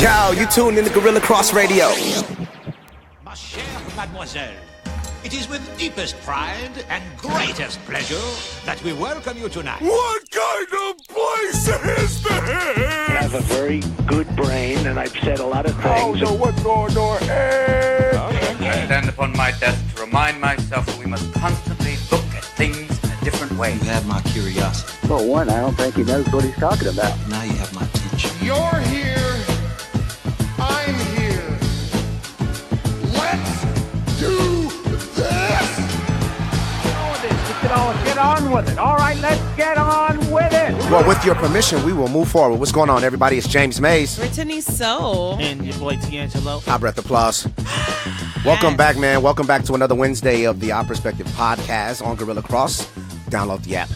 Yo, you tuned in to Gorilla Cross Radio. Ma chère mademoiselle, it is with deepest pride and greatest pleasure that we welcome you tonight. What kind of place is this? I have a very good brain, and I've said a lot of Oh, things. so what's going on? I stand upon my desk to remind myself that we must constantly look at things in a different way. You have my curiosity. Well, one, I don't think he knows what he's talking about. Now you have my attention. You're here. I'm here. Let's do this. Get on with it. All right, let's get on with it. Well, with your permission, we will move forward. What's going on, everybody? It's James Mays. Brittany So. And your boy D'Angelo. High breath applause. Welcome back, man. Welcome back to another Wednesday of the Our Perspective podcast on Gorilla Cross. Download the app.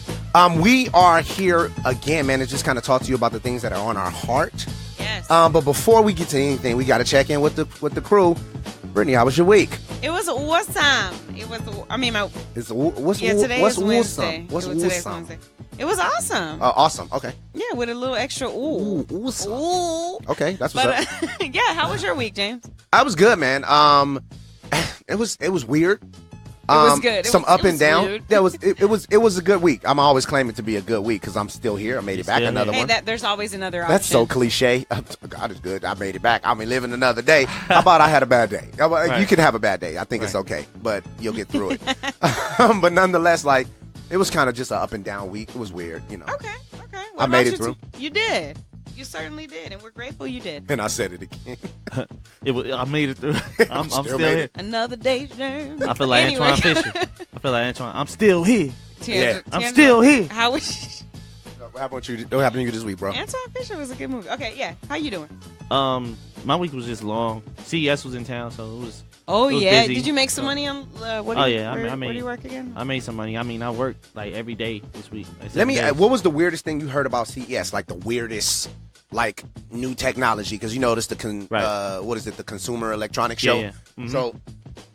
We are here again, man, to just kind of talk to you about the things that are on our heart. Yes. But before we get to anything, we got to check in with the crew. Brittany, how was your week? It was awesome. It was. Today what's is Wednesday. What's Today's awesome? Wednesday. It was awesome. Awesome. Okay. Yeah, with a little extra ooh. Awesome. Ooh. Okay, that's what's up. Yeah, how was your week, James? I was good, man. It was weird. It was good. Some up and down. Weird. It was a good week. I'm always claiming to be a good week because I'm still here. I made it back another Hey, one. there's always another option. That's so cliche. God is good. I made it back. I mean, living another day. How about I had a bad day? Right. You can have a bad day. I think it's okay, but you'll get through it. But nonetheless, like, it was kind of just an up and down week. It was weird, you know. Okay. What I made about it through. You did. You certainly did, and we're grateful you did. And I said it again. I made it through. I'm still made here. it. Another day, James. I feel like Anyway. Antoine Fisher. I feel like Antoine. I'm still here. Yeah. I'm still here. How was What happened to you this week, bro? Antoine Fisher was a good movie. Okay, yeah. How you doing? My week was just long. CES was in town, so it was. Oh, It was yeah. busy. Did you make some money on I where made. do you work again? I made some money. I mean, I worked like every day this week. Like Let me. 7 days. What was the weirdest thing you heard about CES? Like the weirdest, like new technology? Because you know this the what is it? The Consumer Electronics Show. Yeah. Mm-hmm. So,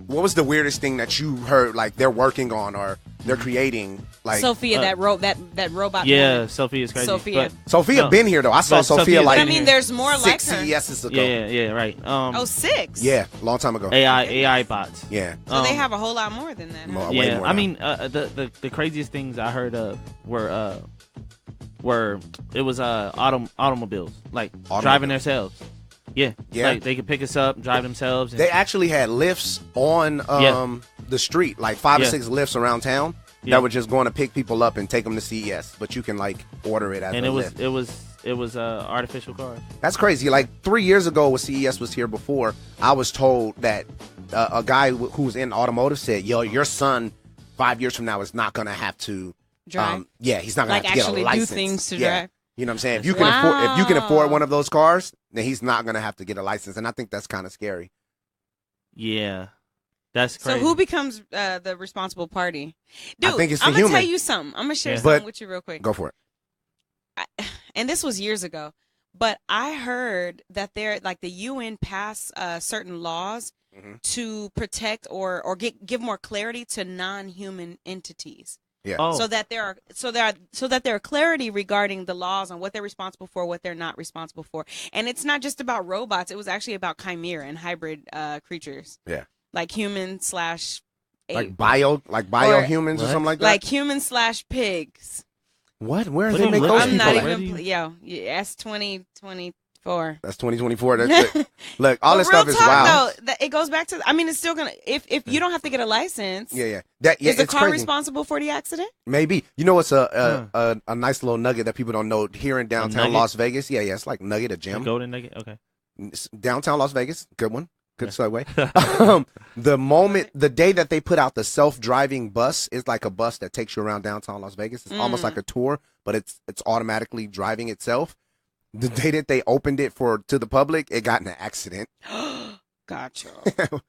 what was the weirdest thing that you heard? Like they're working on or they're creating? Like Sophia, that robot. Yeah, woman. Sophia's crazy. Sophia. But, Sophia no. been here though. I saw But Sophia Sophia's like I mean, there's more like 6 her. CESs ago. yeah, right. Oh, 6? Yeah, long time ago. AI bots. Yeah. So they have a whole lot more than that. Huh? Way Yeah, more I now. mean, the craziest things I heard of were it was automobiles, like driving themselves. Yeah. Like they could pick us up, drive themselves. And, They actually had lifts on the street, like 5 or 6 lifts around town that were just going to pick people up and take them to CES. But you can like order it as and a it was lift. it was artificial cars. That's crazy. Like 3 years ago, when CES was here before, I was told that a guy who's in automotive said, "Yo, your son 5 years from now is not going to have to Drive? he's not going Like to have to get a actually do license. things to Yeah. drive? You know what I'm saying? If you can afford one of those cars, then he's not going to have to get a license, and I think that's kind of scary. Yeah, that's So crazy. who becomes the responsible party? Dude, I think it's the I'm going to human. tell you something. I'm going to share Yeah. something But- with you real quick. Go for it. And this was years ago, but I heard that the UN passed certain laws to protect or give more clarity to non-human entities. Yeah. Oh. So that there are clarity regarding the laws on what they're responsible for, what they're not responsible for. And it's not just about robots. It was actually about chimera and hybrid creatures. Yeah. Like human slash Like biohumans or something like that? like human slash pigs. What? Where What do they do make you those look I'm people not at? even that's 2024. That's 2024. Look, all But this stuff real is talk, wild. though, it goes back to. I mean, it's still gonna. If you don't have to get a license, Yeah. is the it's car crazy. responsible for the accident? Maybe. You know, it's a nice little nugget that people don't know here in downtown nugget? Las Vegas. Yeah, it's like Nugget, a gym. Golden Nugget. Okay. It's downtown Las Vegas. Good one. Good segue. The day that they put out the self-driving bus is like a bus that takes you around downtown Las Vegas. It's almost like a tour, but it's automatically driving itself. The day that they opened it to the public, it got in an accident. Gotcha.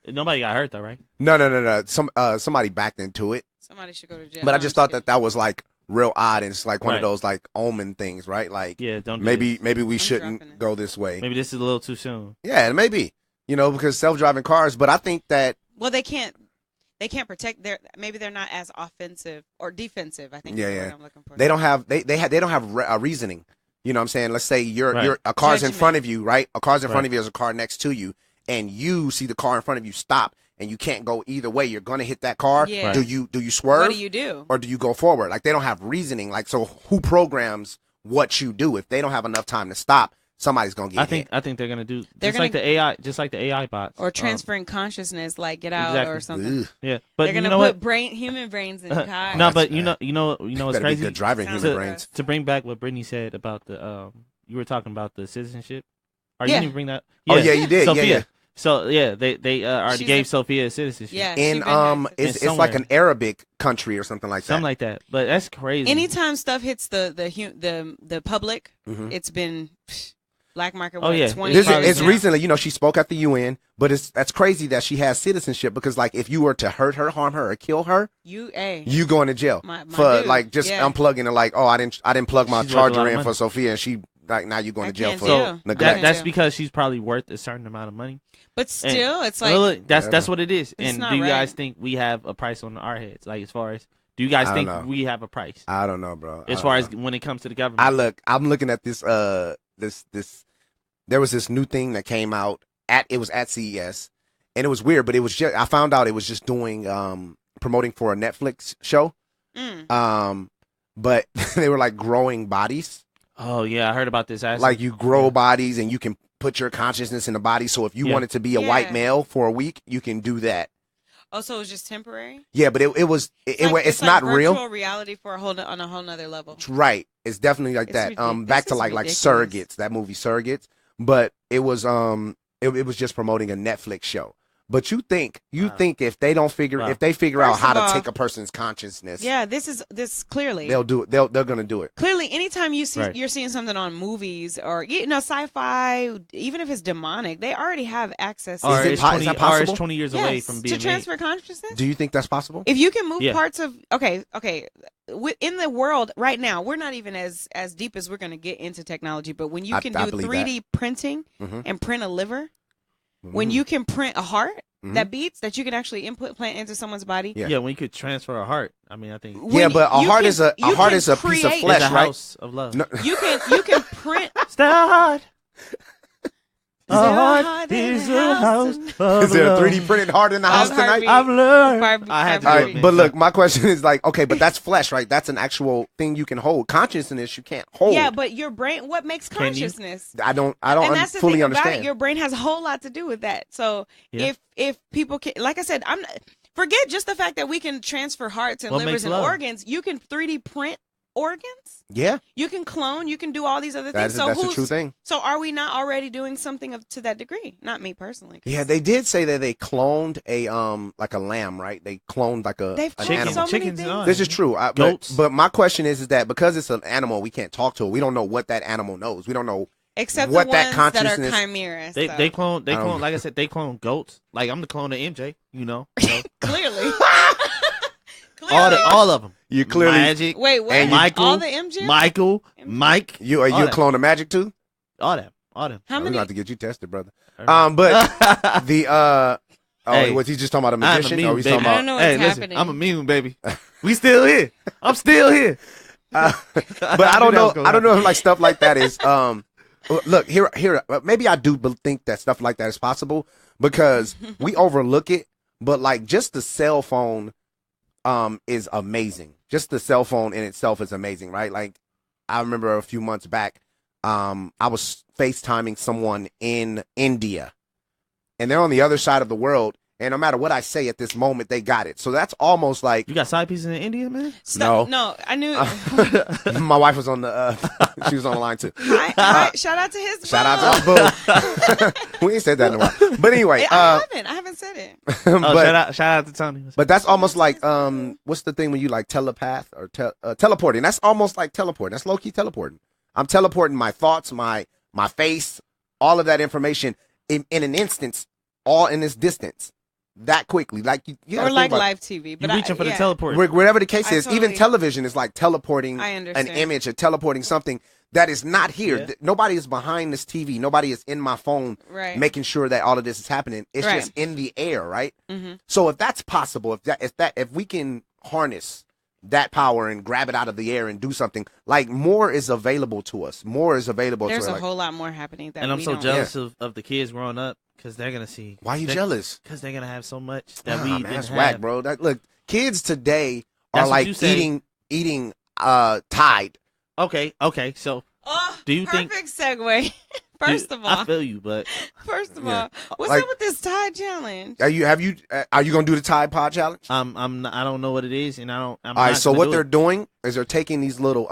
Nobody got hurt though, right? No. Somebody backed into it. Somebody should go to jail. But I just thought kidding. that was like real odd, and it's like one of Right. those like omen things, right? Like Yeah, don't do maybe this. we dropping shouldn't it. go this way. Maybe this is a little too soon. Yeah, maybe. Because self-driving cars, but I think that Well, they can't protect maybe they're not as offensive or defensive. I think Yeah, is the yeah. word I'm looking for. they don't have reasoning. You know what I'm saying? Let's say you're a car's in Judgment. front of you, right? A car's in front of you, there's a car next to you, and you see the car in front of you stop, and you can't go either way. You're gonna hit that car. Yeah. Right. Do you swerve? What do you do? Or do you go forward? Like, they don't have reasoning. Like, so who programs what you do? If they don't have enough time to stop, somebody's gonna get hit. I think they're gonna do They're just like the AI bots Or transferring consciousness, like Get Out exactly. or something. Ugh. Yeah, but They're gonna you know put what? human brains in cars. No, but you know what's Better be crazy? good driving Sounds human good. brains. To bring back what Brittany said about the you were talking about the citizenship. Or Yeah. you didn't bring that? Oh, yeah, you did. Sophia. Yeah. So yeah, they already She's gave a- Sophia citizenship. Yeah. she In been back. it's And like somewhere. an Arabic country or something like that. Something like that. But that's crazy. Anytime stuff hits the public, Mhm. it's been black market. Oh, yeah. 20 This probably is now. recently, she spoke at the UN, but that's crazy that she has citizenship, because like if you were to hurt her, harm her, or kill her, you going to jail My for dude, like just yeah. unplugging it. Like, oh, I didn't plug my She's worth a lot charger of in money. for Sophia, and she like now you going I to jail can't for do. neglect. that's Yeah. because she's probably worth a certain amount of money. But still, it's like Look, that's what it is. It's And not do you guys right. think we have a price on our heads? Like, as far as do you guys I think don't know. we have a price? I don't know, bro. As far as when it comes to the government, I'm looking at this this there was this new thing that came out at CES, and it was weird, but it was just I found out it was just doing promoting for a Netflix show. But they were like growing bodies. oh yeah, I heard about this. Actually. Like, you grow bodies and you can put your consciousness in the body. So if you Yeah. wanted to be a Yeah. white male for a week, you can do that. also it's just temporary. Yeah, but it's like not virtual real. reality for on a whole nother level. Right. It's definitely like It's that. ridiculous. Back This to is like ridiculous. Surrogates, that movie Surrogates. But it was it was just promoting a Netflix show. But you think if they don't figure Wow. if they figure out First how of to all- take a person's consciousness, Yeah, this clearly. they'll do it. They're gonna do it. Clearly, anytime you see Right. you're seeing something on movies or sci-fi, even if it's demonic, they already have access. or Is it it's po- is 20, that or possible? it's 20 years Yes, away from being to transfer consciousness. Do you think that's possible? If you can move Yeah. parts of okay, in the world right now, we're not even as deep as we're going to get into technology. But when you I can do believe 3D printing Mhm. and print a liver, when Mhm. you can print a heart Mhm. that beats, that you can actually plant into someone's body. Yeah. Yeah. When you could transfer a heart. I mean, I think Yeah, but a you heart can- is a you heart can is a piece of create- flesh, it's a right? house of love. No, You can print. Start. Is there a heart heart in is the a house house of is there a love. 3D printed heart in the house tonight? heartbeat. I've learned. Barb- I had to All do right, it, man. but look, my question is like, okay, but that's flesh, right? That's an actual thing you can hold. Consciousness you can't hold. Yeah, but your brain, what makes Can you? consciousness? I don't And that's the fully thing about understand. it. Your brain has a whole lot to do with that. So Yeah. if people can, like I said, forget just the fact that we can transfer hearts and What livers makes and love? organs. You can 3D print organs. Yeah, You can clone. You can do all these other things. that's a true thing. So are we not already doing something to that degree? Not me personally. 'Cause Yeah, they did say that they cloned a like a lamb, right? They cloned like They've an cloned animal. so many Chickens and things. all. This is true. Goats. But my question is that because it's an animal, we can't talk to it. We don't know what that animal knows. We don't know. Except what the that ones that are consciousness- chimeras. They so. they clone I don't- like I said, they clone goats. Like, I'm the clone of MJ, you know. Clearly. all of them. You clearly Magic, Wait, what? And you- Michael, all the MJ? Michael, Mike, you are all you a that. clone of Magic too? all them. How We're many? gonna have to get you tested, brother. Alright. But the Hey, was he just talking about a I'm a magician? meme, Or he's baby. talking I about don't know what's Hey, listen, happening. I'm a meme, baby. We still here. I'm still here. but I don't knew that know. was gonna I don't know happen. if like stuff like that is. Look here. Maybe I do think that stuff like that is possible because we overlook it. But like just the cell phone, is amazing. Just the cell phone in itself is amazing, right? Like I remember a few months back, I was FaceTiming someone in India, and they're on the other side of the world. And no matter what I say at this moment, they got it. So that's almost like You got side pieces in India, man? Stop. No, I knew. my wife was on the. She was on the line too. Hi, shout out to his. Shout out to Boo. We ain't said that in a while. But anyway, I haven't said it. Oh, but, shout out to Tony. but that's almost like what's the thing when you like telepath or teleporting? That's almost like teleporting. That's low key teleporting. I'm teleporting my thoughts, my face, all of that information in an instance, all in this distance, that quickly. Like you Or like live TV. But You reaching for the teleport. Whatever the case I is, even totally- television is like teleporting I an understand. image or teleporting something that is not here. Yeah. Nobody is behind this TV. Nobody is in my phone Right. making sure that all of this is happening. It's Right. just in the air, right? Mm-hmm. So if that's possible, if we can harness that power and grab it out of the air and do something. Like, more is available to us. More is available There's to us. a whole lot more happening that And I'm we so don't. jealous of the kids growing up because they're gonna see. Why are you jealous? Because they're gonna have so much that we man, didn't that's have. whack, bro. Look, kids today That's are what like you say. eating Tide. Okay. So Oh, do you think? perfect segue. First of all, I feel you, but first of Yeah. all, what's Like- up with this Tide challenge? Are you gonna do the Tide Pod challenge? I don't know what it is, and I'm All right. not So gonna what do they're it. doing is they're taking these little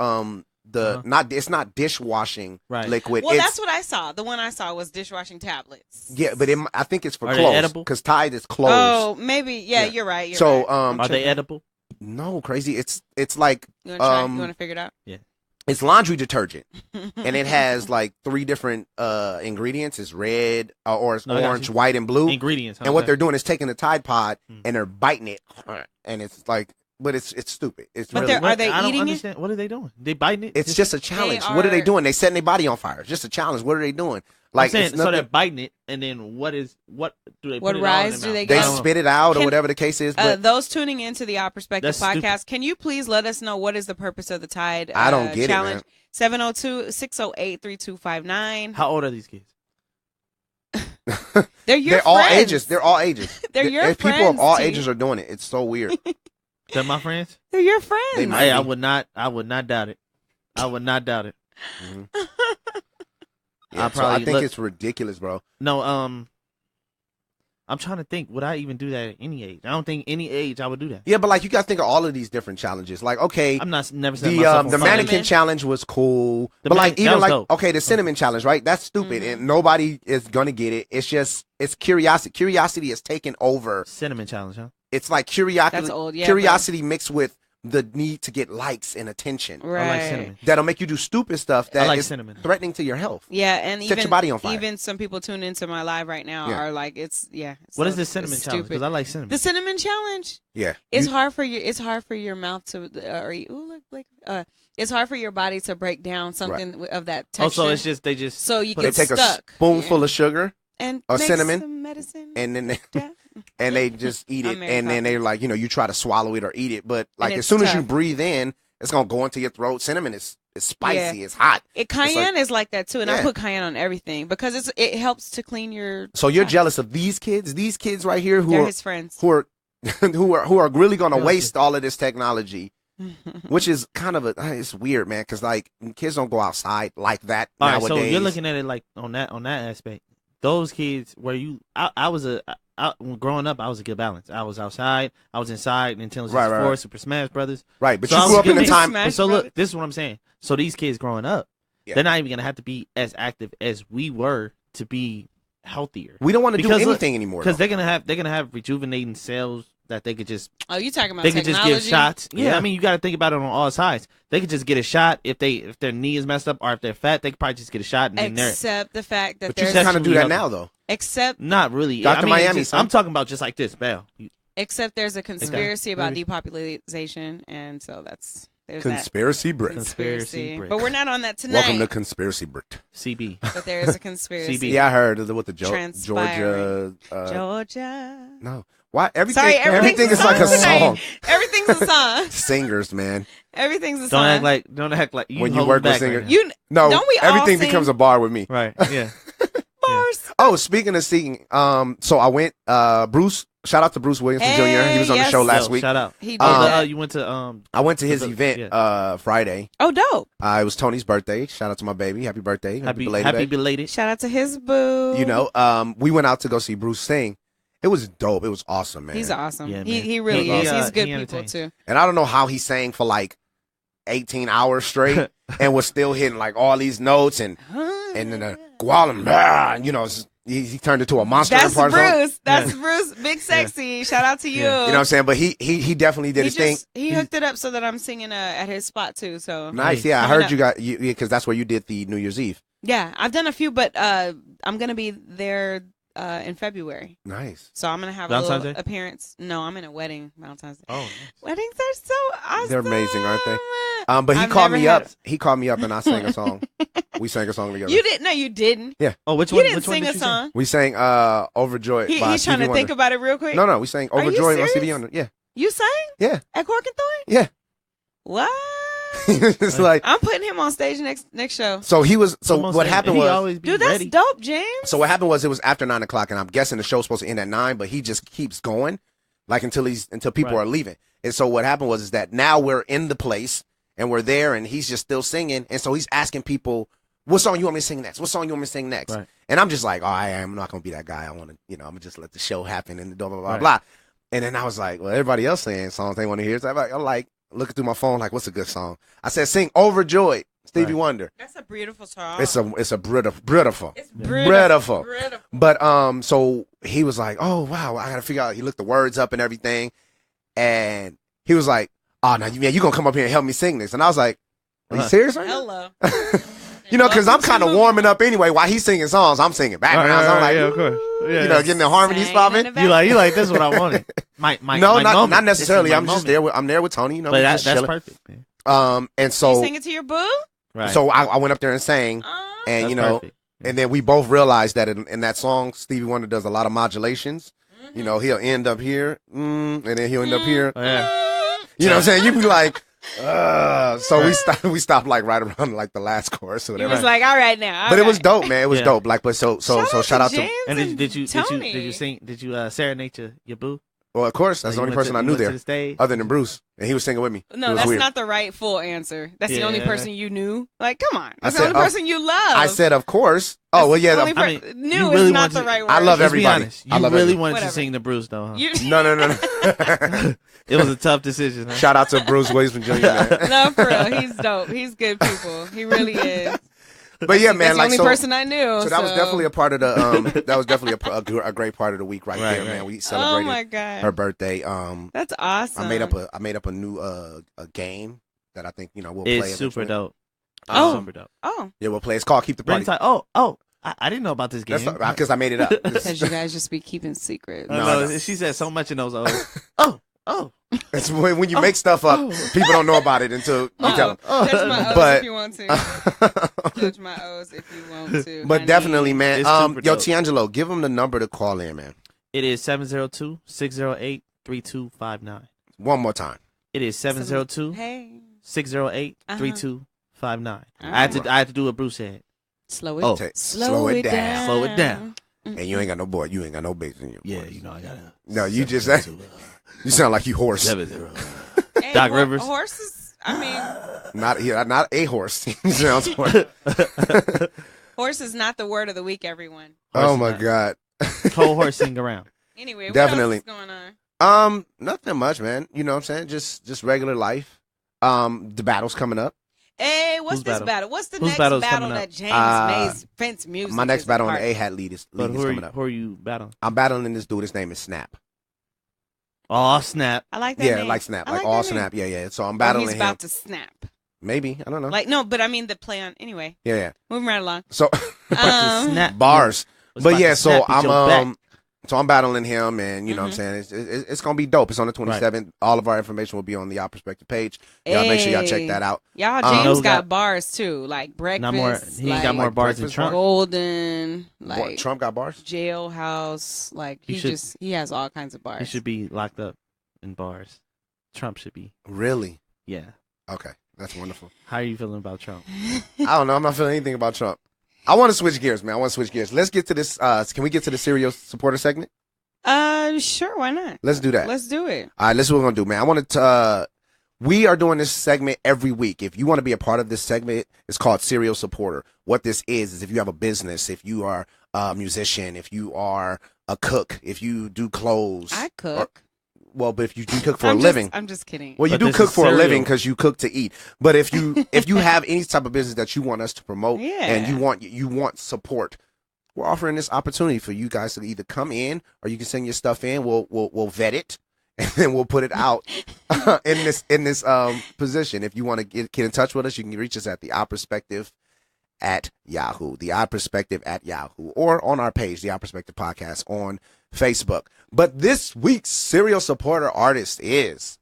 it's not dishwashing Right. liquid. Well, it's, that's what I saw. The one I saw was dishwashing tablets. yeah, but I think it's for Are they clothes edible? because Tide is clothes. Oh, maybe. Yeah, Yeah. you're right. You're So right. Are they edible? no, crazy. It's like You want to try? You want to figure it out? it's laundry detergent, and it has like 3 different ingredients. It's red, or it's No, I got orange, you. white, and blue. Ingredients. And what they're doing is taking the Tide Pod and they're biting it, and it's like, but it's stupid. It's But really, are they I don't eating it? understand. What are they doing? They biting it? it's just a challenge. They What are they are- doing? They setting their body on fire. It's just a challenge. What are they doing? I'm Like, saying, it's so they're nothing. biting it, and then what do they? What put it all in rise their do they mouth? They get? I don't know. spit it out or Can- whatever the case is. But Those tuning into the Our Perspective That's stupid. podcast, can you please let us know what is the purpose of the Tide I don't get it, challenge? man. 702-608-3259. How old are these kids? They're your they're all friends. ages. They're all ages. They're your People of friends, all T. ages are doing it. It's so weird. They're my friends. They're your friends. They might Hey, be. I would not doubt it. I would not doubt it. Yeah, I so I probably think look- it's ridiculous, bro. No, I'm trying to think. Would I even do that at any age? I don't think any age I would do that. Yeah, but like, you got to think of all of these different challenges. Like, okay, I'm not never set the myself on the fire. mannequin Cinnamon. challenge was cool, The but like, that even was like, dope. okay, the cinnamon challenge, right? That's stupid, Mhm. and nobody is gonna get it. It's just, it's curiosity. Curiosity is taken over. Cinnamon challenge, huh? It's like curiosity. That's old, yeah, curiosity mixed with the need to get likes and attention. Right. I like cinnamon. That'll make you do stupid stuff that I like is cinnamon. threatening to your health. Yeah, and Set even your body on fire. even some people tune into my live right now Yeah. are like, it's What so is this cinnamon it's challenge? Because stupid. I like cinnamon. The cinnamon challenge. Yeah, It's You- hard for your mouth to it's hard for your body to break down something of that texture. Also, it's just they just so you put they get take a stuck. spoonful of sugar and of make cinnamon, some medicine. and then they, Yeah. and they just eat it, American and then they're like, you try to swallow it or eat it, but like, it's as soon as you tough. breathe in, it's gonna go into your throat. Cinnamon is spicy, Yeah. it's hot. Cayenne is like that too, and I Yeah. put cayenne on everything because it helps to clean your. So you're tongue. jealous of these kids right here who They're are his friends. who are who are really gonna Really? waste all of this technology, which is kind of it's weird, man, because like, kids don't go outside like that all right. nowadays. So you're looking at it like on that aspect. Those kids where growing up, I was a good balance. I was outside, I was inside, Nintendo 64, Right. Super Smash Brothers. Right, but So you I grew was up in a getting time. Smash So Brothers. look, this is what I'm saying. So these kids growing up, Yeah. they're not even gonna have to be as active as we were to be healthier. We don't want to do Because look, anything anymore. Because though. they're gonna have rejuvenating cells that they could just Oh, you talking about they could technology? just give shots. Yeah, Yeah. I mean you got to think about it on all sides. They could just get a shot if their knee is messed up or if they're fat. They could probably just get a shot and then they're Except the fact that But you there's can kind of do that Sexually now, though. except not really. Dr. I mean, Miami, just, son. I'm talking about just like this, Bell. except there's a conspiracy about Maybe. depopulation, and so there's that Conspiracy Brit. Conspiracy Brit. But we're not on that tonight. Welcome to Conspiracy Brit. CB. But there is a conspiracy. CB. Yeah, I heard with the Georgia. Transpiring. Georgia. No, why everything? Sorry, everything is a like a tonight. song. Everything's a song. Singers, man. Everything's a Don't song. act like you When you hold work with back singers. right now. You No, don't we all everything sing becomes a bar with me. Right. Yeah. bars? Oh, speaking of singing, so I went. Bruce, shout out to Bruce Williamson Jr. He was on the Hey, show yes. last Yo, week. Shout out. He did Um, that. You went to I went to his the- event yeah. Friday. Oh, dope. It was Tony's birthday. Shout out to my baby. Happy birthday. happy belated. belated. Shout out to his boo. We went out to go see Bruce sing. It was dope. It was awesome, man. He's awesome. Yeah, he man. he really He, is. He's he good people entertains. too. And I don't know how he sang for like 18 hours straight and was still hitting like all these notes and then Gualam, he turned into a monster. That's in part song. Bruce. That's Bruce. Big sexy. Shout out to you. You know what I'm saying? But he definitely did He his thing. He hooked it up so that I'm singing at his spot too. So Nice. Hey. Yeah, I Coming heard up. you got you because that's where you did the New Year's Eve. yeah, I've done a few, but I'm gonna be there in February. Nice. So I'm gonna have Valentine's a little Day? appearance. No, I'm in a wedding Valentine's Day. Oh, Weddings are so awesome. They're amazing, aren't they? But he I've called never me had up. He called me up and I sang a song. We sang a song together. You didn't? No, you didn't. oh, which You one? didn't Which one sing did a you song. We sang Overjoyed. by He's trying Stevie to think Wonder. about it real quick. No, we sang Are you Overjoyed by Stevie serious? Wonder. Yeah. You sang Yeah. at Cork and Thorn? Yeah. What? It's like I'm putting him on stage next show. so he was. So what happened was, dude, that's dope, James. So what happened was it was after 9:00, and I'm guessing the show's supposed to end at 9, but he just keeps going, like until people are leaving. And so what happened was is that now we're in the place and we're there, and he's just still singing, and so he's asking people, "What song you want me to sing next? What song you want me to sing next?" Right. And I'm just like, "Oh, I'm not gonna be that guy. I want to, I'm gonna just let the show happen and blah blah blah blah." And then I was like, "Well, everybody else saying songs they want to hear." So I'm like looking through my phone, like, "What's a good song?" I said, "Sing Overjoyed." Stevie Wonder. That's a beautiful song. It's a beautiful. It's beautiful. But so he was like, "Oh wow, I gotta figure out." He looked the words up and everything, and he was like, "Oh, now you gonna come up here and help me sing this?" And I was like, "Are you serious right now?" Hello. Because I'm kind of warming up anyway. While he's singing songs, I'm singing backgrounds. I'm like, yeah, of course. Yeah, getting the harmonies popping. You like this is what I wanted. Not necessarily. I'm just there. I'm there with Tony. But that's perfect, man. And so you sing it to your boo. Right. So I went up there and sang, and That's perfect. and then we both realized that in that song, Stevie Wonder does a lot of modulations. He'll end up here, and then he'll end up here. Oh, yeah. You know what I'm saying? You be like, so we stopped like right around like the last chorus or He whatever. was like, all right now. But it was dope, man. It was dope. Like, but so shout out to. James And did you Tony. sing? Did you serenade your boo? Well, of course, that's the only person I knew there, the other than Bruce, and he was singing with me. No, that's not the right full answer. That's the only person you knew. Like, come on, that's the only person you love. I said, of course. Oh well, yeah. Knew is not the right word. I love everybody. You really wanted to sing the Bruce, though, huh? No. It was a tough decision. Huh? Shout out to Bruce Williams Jr. Man. No, for real, he's dope. He's good people. He really is. But yeah, man, that's the only person I knew. So that was definitely a part of the. That was definitely a great part of the week right there, man. We celebrated her birthday. That's awesome. I made up a new a game that I think we'll play. It's super dope. Super dope. Oh, yeah, we'll play. It's called Keep the Party. Like, I didn't know about this game because I made it up. Because you guys just be keeping secrets. No, she said so much in those oh. It's when you make stuff up, people don't know about it until you tell them. Touch my O's if you want to. Touch my O's if you want to. But definitely, man. Yo, dope. Tiangelo, give them the number to call in, man. It is 702-608-3259. One more time. It is 702-608-3259. I had to do what Bruce said. Slow it down. Slow it down. And you ain't got no boy. You ain't got no bass in you. Yeah, I gotta. No, you just you sound like you hoarse. 7-0. Hey, Doc Rivers. Horses. I mean, not a horse. He sounds horse. horse is not the word of the week, everyone. Oh my God. Whole horse sing around. Anyway, definitely. What else is going on? Nothing much, man. You know what I'm saying? Just regular life. The battle's coming up. Hey, what's this battle? What's the next battle's battle coming that James Fence Music? My next battle on the A-Hat lead is coming up. Who are you battling? I'm battling this dude. His name is Snap. Oh, Snap. I like that Yeah, name. like Snap. I Like all Snap. Yeah. So I'm battling him. He's about to snap. Maybe. I don't know. Like, no, but I mean the play on. Anyway. Yeah. Moving right along. So, Snap bars. But yeah, so I'm I'm battling him, and you know what I'm saying? It's going to be dope. It's on the 27th. Right. All of our information will be on the Our Perspective page. Y'all make sure y'all check that out. Y'all, James got bars, too. Like Breakfast. He got more bars than Trump. Golden. Like Trump got bars? Jailhouse. Like, he has all kinds of bars. He should be locked up in bars. Trump should be. Really? Yeah. Okay. That's wonderful. How are you feeling about Trump? I don't know. I'm not feeling anything about Trump. I want to switch gears, man. Let's get to this. Can we get to the serial supporter segment? Sure. Why not? Let's do that. Let's do it. All right. This is what we're going to do, man. I wanted to, we are doing this segment every week. If you want to be a part of this segment, it's called Serial Supporter. What this is if you have a business, if you are a musician, if you are a cook, if you do clothes. I cook. But if you cook for a living. I'm just kidding. Well, you do cook for a living because you cook to eat. But if you have any type of business that you want us to promote and you want support, we're offering this opportunity for you guys to either come in or you can send your stuff in. We'll vet it and then we'll put it out in this position. If you want to get in touch with us, you can reach us at the Our Perspective at Yahoo, the Our Perspective at Yahoo, or on our page, the Our Perspective Podcast on Facebook. But this week's serial supporter artist is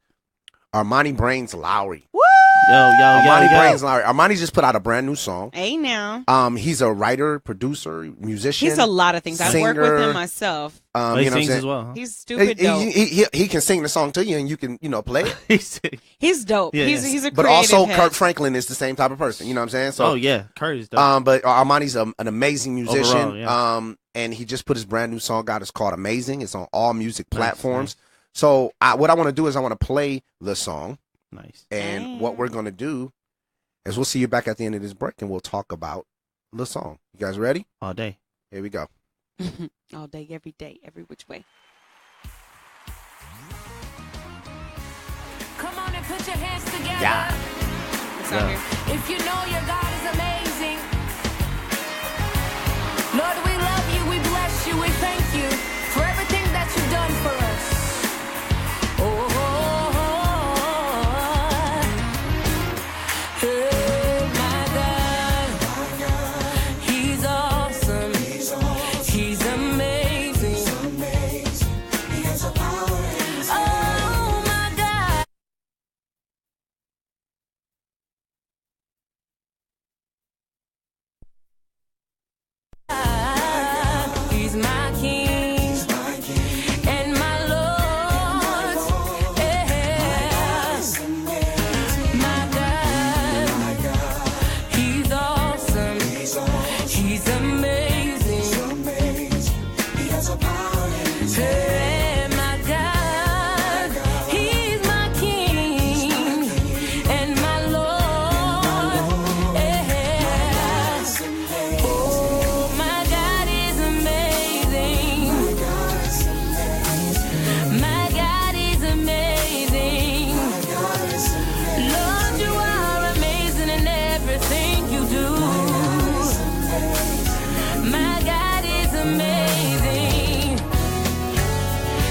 Armani Brains Lowry. Woo! Armani Brains. Armani just put out a brand new song. Hey now. He's a writer, producer, musician. He's a lot of things. I work with him myself. He sings as well. Huh? He's stupid dope. He can sing the song to you, and you can play it. He's dope. Yeah, he's a creative but also head. Kurt Franklin is the same type of person. You know what I'm saying? So Kurt is dope. but Armani's an amazing musician. Overall, and he just put his brand new song out. It's called Amazing. It's on all music platforms. Nice. So what I want to do is I want to play the song. Nice. And what we're gonna do is we'll see you back at the end of this break, and we'll talk about the song. You guys ready? All day. Here we go. All day, every which way. Come on and put your hands together. Yeah. If you know your God is amazing. Lord, we love you, we bless you, we thank you for everything that you've done for us. Hey, my God, He's awesome. He's amazing. He has a power in His hand. Oh, my God. He's my King and my Lord. Yeah. My God, He's awesome. He's amazing. He has a power in His hand. My God, He's my King and my Lord. Yeah. Oh, my God is amazing. My God is amazing. Lord, you are amazing in everything you do. My God is amazing.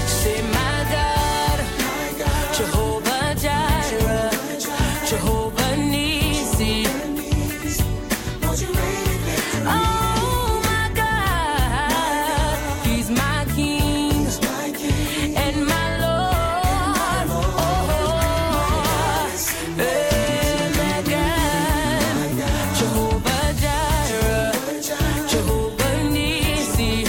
Say, my God, Jehovah Jireh, Jehovah Nissi. Oh, my God, He's my King and my Lord. Oh, hey, my God, Jehovah Jireh, Jehovah Nissi.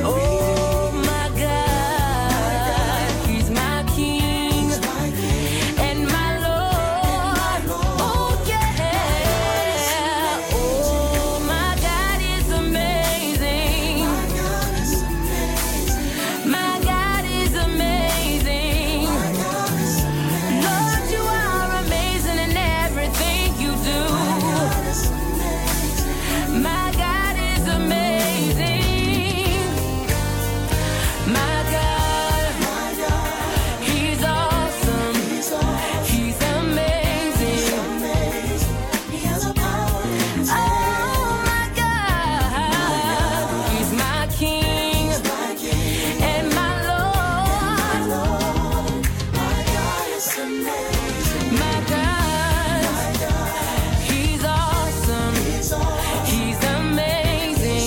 Oh, my God, He's my King and my Lord. Oh, yeah. Oh, my God is amazing. My God is amazing. Lord, you are amazing in everything you do. My God is amazing. My God, He's awesome. He's amazing. Oh, my God, He's my King and my Lord. My God, He's awesome. He's amazing.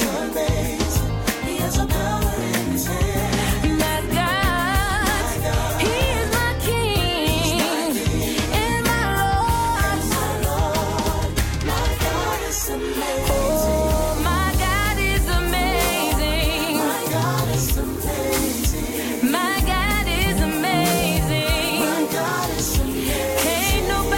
My God, He is my King and my Lord. Oh, my God is amazing. My God is amazing. Ain't nobody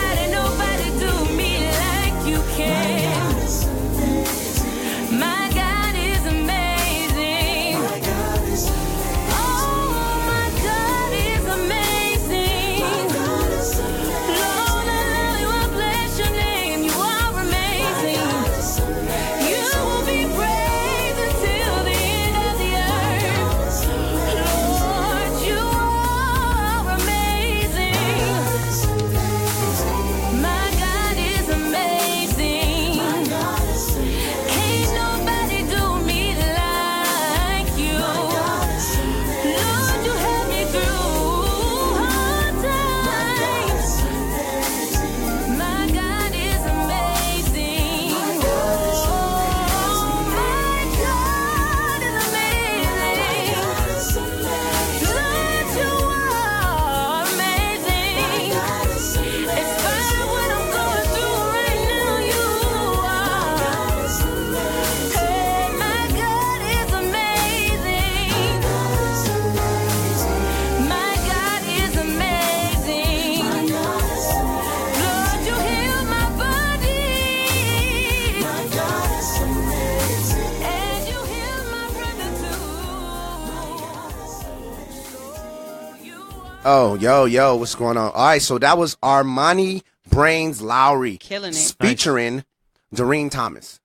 Oh, yo, what's going on? All right, so that was Armani Brains Lowry. Killing it. Featuring Doreen Thomas.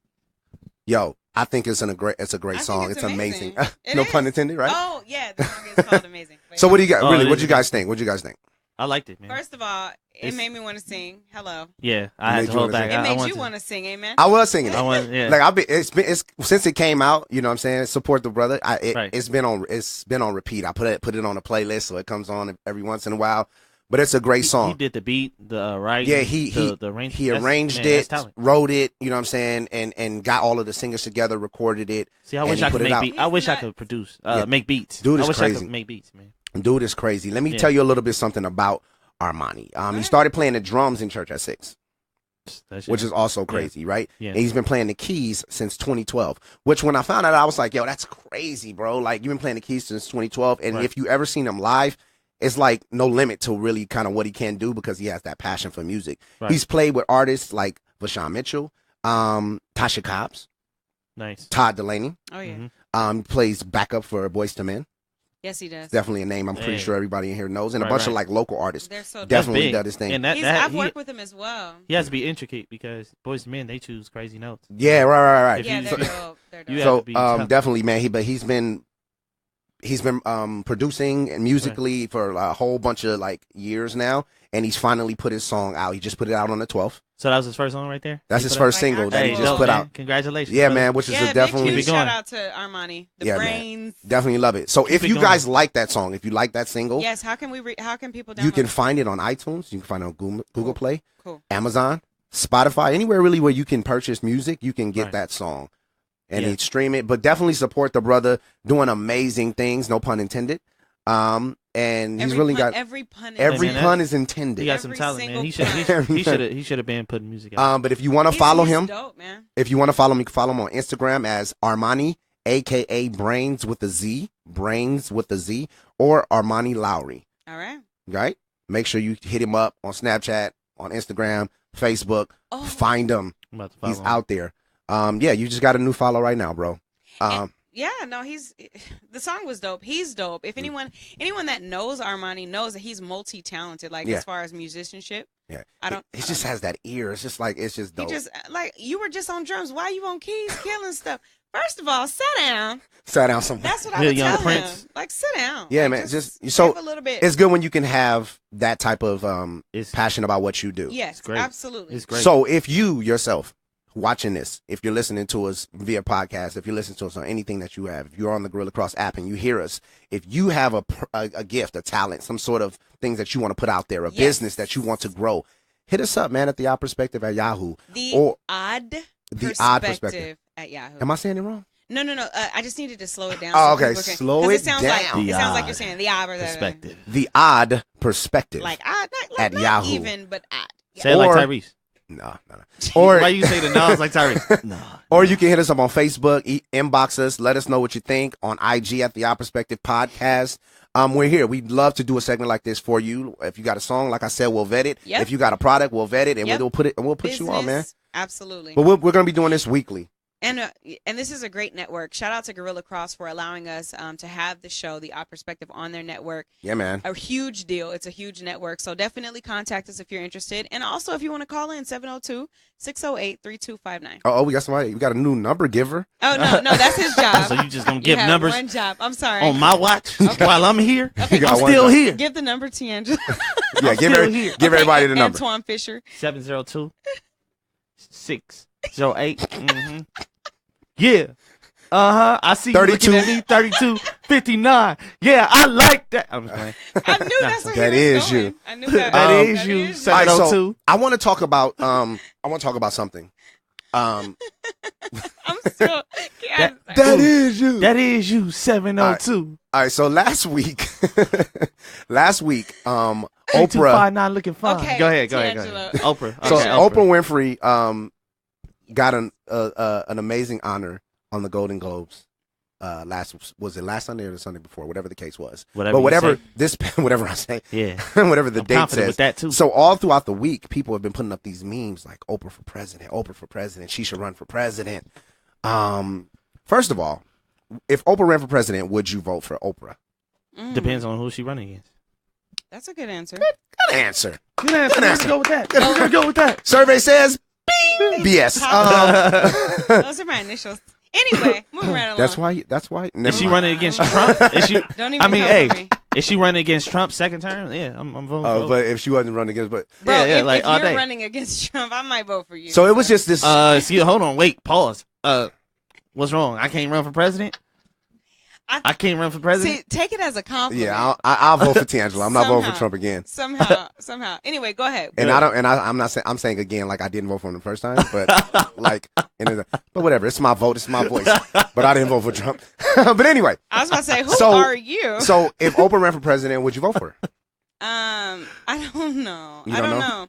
Yo, I think it's a great song. It's amazing. No pun intended, right? Oh, yeah, the song is called Amazing. So what do you got? Really, what do you guys think? What do you guys think? I liked it, man. First of all, it made me want to sing. Hello. Yeah, I had to hold back. It made you want to sing, amen? I was singing. Yeah. Like it's since it came out. You know what I'm saying? Support the brother. It's been on repeat. I put it on a playlist, so it comes on every once in a while. But it's a great song. He did the beat, the right. Yeah, he arranged it, wrote it. You know what I'm saying, and got all of the singers together, recorded it. See, I wish I could make beats. I wish I could produce, make beats. Dude, I wish crazy. I could make beats, man. Dude is crazy. Let me tell you a little bit something about Armani. He started playing the drums in church at 6, which is also crazy, right? Yeah. And he's been playing the keys since 2012, which when I found out, I was like, yo, that's crazy, bro. Like, you've been playing the keys since 2012. And if you ever seen him live, it's like no limit to really kind of what he can do because he has that passion for music. Right. He's played with artists like Vashawn Mitchell, Tasha Cobbs, Todd Delaney. Oh, yeah. Plays backup for Boyz II Men. Yes, he does. Definitely a name I'm pretty sure everybody in here knows, and a bunch of like local artists. They're so definitely does his thing. And I've worked with him as well. He has to be intricate because Boyz II Men, they choose crazy notes. Yeah, right. Yeah, they're dope. They're dope. So definitely, man. He's been producing and musically for a whole bunch of like years now, and he's finally put his song out. He just put it out on the 12th. So that was his first song right there? That's his first single that he just put out. Congratulations. Yeah, man, which is definitely big shout out to Armani. The Brains. Man, definitely love it. So if you guys like that song, if you like that single, yes, how can people download You can find it on iTunes, you can find it on Google Play, cool. Amazon, Spotify, anywhere really where you can purchase music, you can get that song. And he'd stream it, but definitely support the brother doing amazing things, no pun intended. And he's really got every pun is intended. He got some talent, man. He should have been putting music out. But if you want to follow him, dope, man. If you want to follow me, follow him on Instagram as Armani, aka Brains with a Z, or Armani Lowry. All right. Right? Make sure you hit him up on Snapchat, on Instagram, Facebook. Find him. He's out there. You just got a new follow right now, bro. The song was dope. He's dope. If anyone that knows Armani knows that he's multi-talented, like as far as musicianship. Yeah. He just has that ear. It's just dope. He just, like, you were just on drums. Why you on keys killing stuff? First of all, sit down. Sit down somewhere. That's what I would tell him. Like, sit down. Yeah, like, man. Just so a little bit. It's good when you can have that type of passion about what you do. Yes, absolutely. It's great. So if you yourself watching this, if you're listening to us via podcast, if you're listening to us on anything that you have, if you're on the Gorilla Cross app and you hear us, if you have a gift, a talent, some sort of things that you want to put out there, a business that you want to grow, hit us up, man, at the Odd Perspective at Yahoo. The Odd Perspective at Yahoo. Am I saying it wrong? No. I just needed to slow it down. Oh, okay. Slow it down. It sounds like you're saying the Odd Perspective. The Odd Perspective. Like odd, at not Yahoo. Even, but odd. Yeah. Say it like Tyrese. No. Or why you say the no's like Tyrese? No. Or you can hit us up on Facebook, inbox us, let us know what you think on IG at the Odd Perspective Podcast. We're here. We'd love to do a segment like this for you. If you got a song, like I said, we'll vet it. Yep. If you got a product, we'll vet it, and we'll put you on, man. Absolutely. But we're going to be doing this weekly. And this is a great network. Shout out to Gorilla Cross for allowing us to have the show, The Odd Perspective, on their network. Yeah, man. A huge deal. It's a huge network. So definitely contact us if you're interested. And also, if you want to call in, 702-608-3259. Oh, we got somebody. We got a new number giver. Oh, no, that's his job. So you just going to give numbers? One job. I'm sorry. On my watch while I'm here? Okay. I'm still here. Give the number to Angela. Yeah, give everybody the number. Antoine Fisher. 702-608. Mm-hmm. Yeah. I see 32. You looking at me. 3259. Yeah, I like that. I'm just playing. I knew that's what that he was is going. you. I knew that. That is you. 702. So I want to talk about something. I'm still. That is you. That is you. 702. All right. So last week, Oprah. 259 looking fine. Okay, Go ahead. Oprah. Okay, So Oprah Winfrey got an amazing honor on the Golden Globes. Last Sunday or the Sunday before, whatever the case was. Whatever I say, yeah, whatever the I'm date says. with that too. So all throughout the week, people have been putting up these memes like Oprah for president. She should run for president. First of all, if Oprah ran for president, would you vote for Oprah? Depends on who she running against. That's a good answer. Good answer. Good answer. Let's go with that. Let's go with that. Survey says BS. Those are my initials. Anyway, moving right along. That's why. Is she running against Trump? Is she? Don't even I mean, come hey, for me. is she running against Trump second term? Yeah, I'm voting for her. But if she wasn't running against, Bro, yeah, if, like if all you're day. running against Trump, I might vote for you. so it was just this. See, hold on, wait, pause. What's wrong? I can't run for president. I can't run for president. See, take it as a compliment. Yeah, I'll vote for Tangela. I'm not voting for Somehow. Trump again. Somehow. Anyway, go ahead. And I'm not saying, I'm saying again, like I didn't vote for him the first time, but like, but whatever. It's my vote. It's my voice. But I didn't vote for Trump. But anyway. I was about to say, who are you? So if Oprah ran for president, would you vote for her? I don't know. You I don't don't know? know.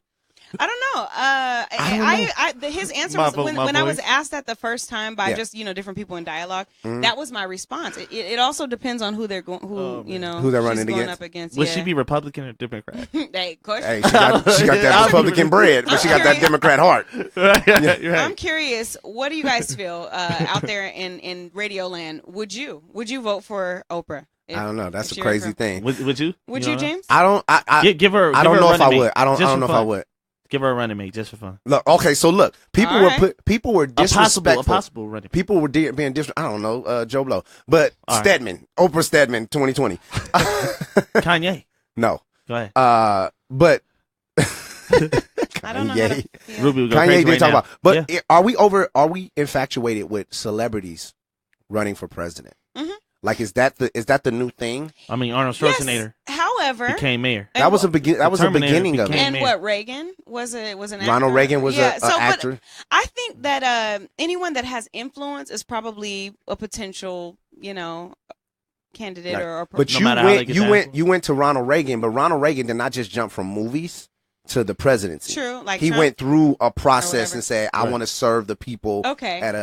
His answer was when I was asked that the first time by just different people in dialogue. That was my response. It also depends on who they're going, who they're running she's going against. up against. Would she be Republican or Democrat? Hey, Hey, she got that Republican bread, but she got that Democrat heart. I'm curious. What do you guys feel out there in Radio Land? Would you vote for Oprah? I don't know. That's a crazy thing. Would you? Would you, James? I don't. Give her. I don't her know a if I running would. mate, I don't know if I fun. would. Give her a running mate just for fun. Look, okay, so look, people were disrespectful. A possible running. People were being disrespectful. I don't know, Joe Blow, but Stedman, Oprah Stedman, 2020. Kanye. No. Go ahead. But I don't know. Ruby will go Kanye crazy didn't right talk now. about. But Yeah. Are we infatuated with celebrities running for president? Mhm. Like, is that the new thing? I mean, Arnold Schwarzenegger However, became mayor. That was a beginning of it. And what, Reagan was an actor? Ronald Reagan was an but actor. I think that anyone that has influence is probably a potential, candidate Right. or But you went to Ronald Reagan, but Ronald Reagan did not just jump from movies to the presidency. True, like he Trump went through a process whatever. and said, "I want to serve the people at a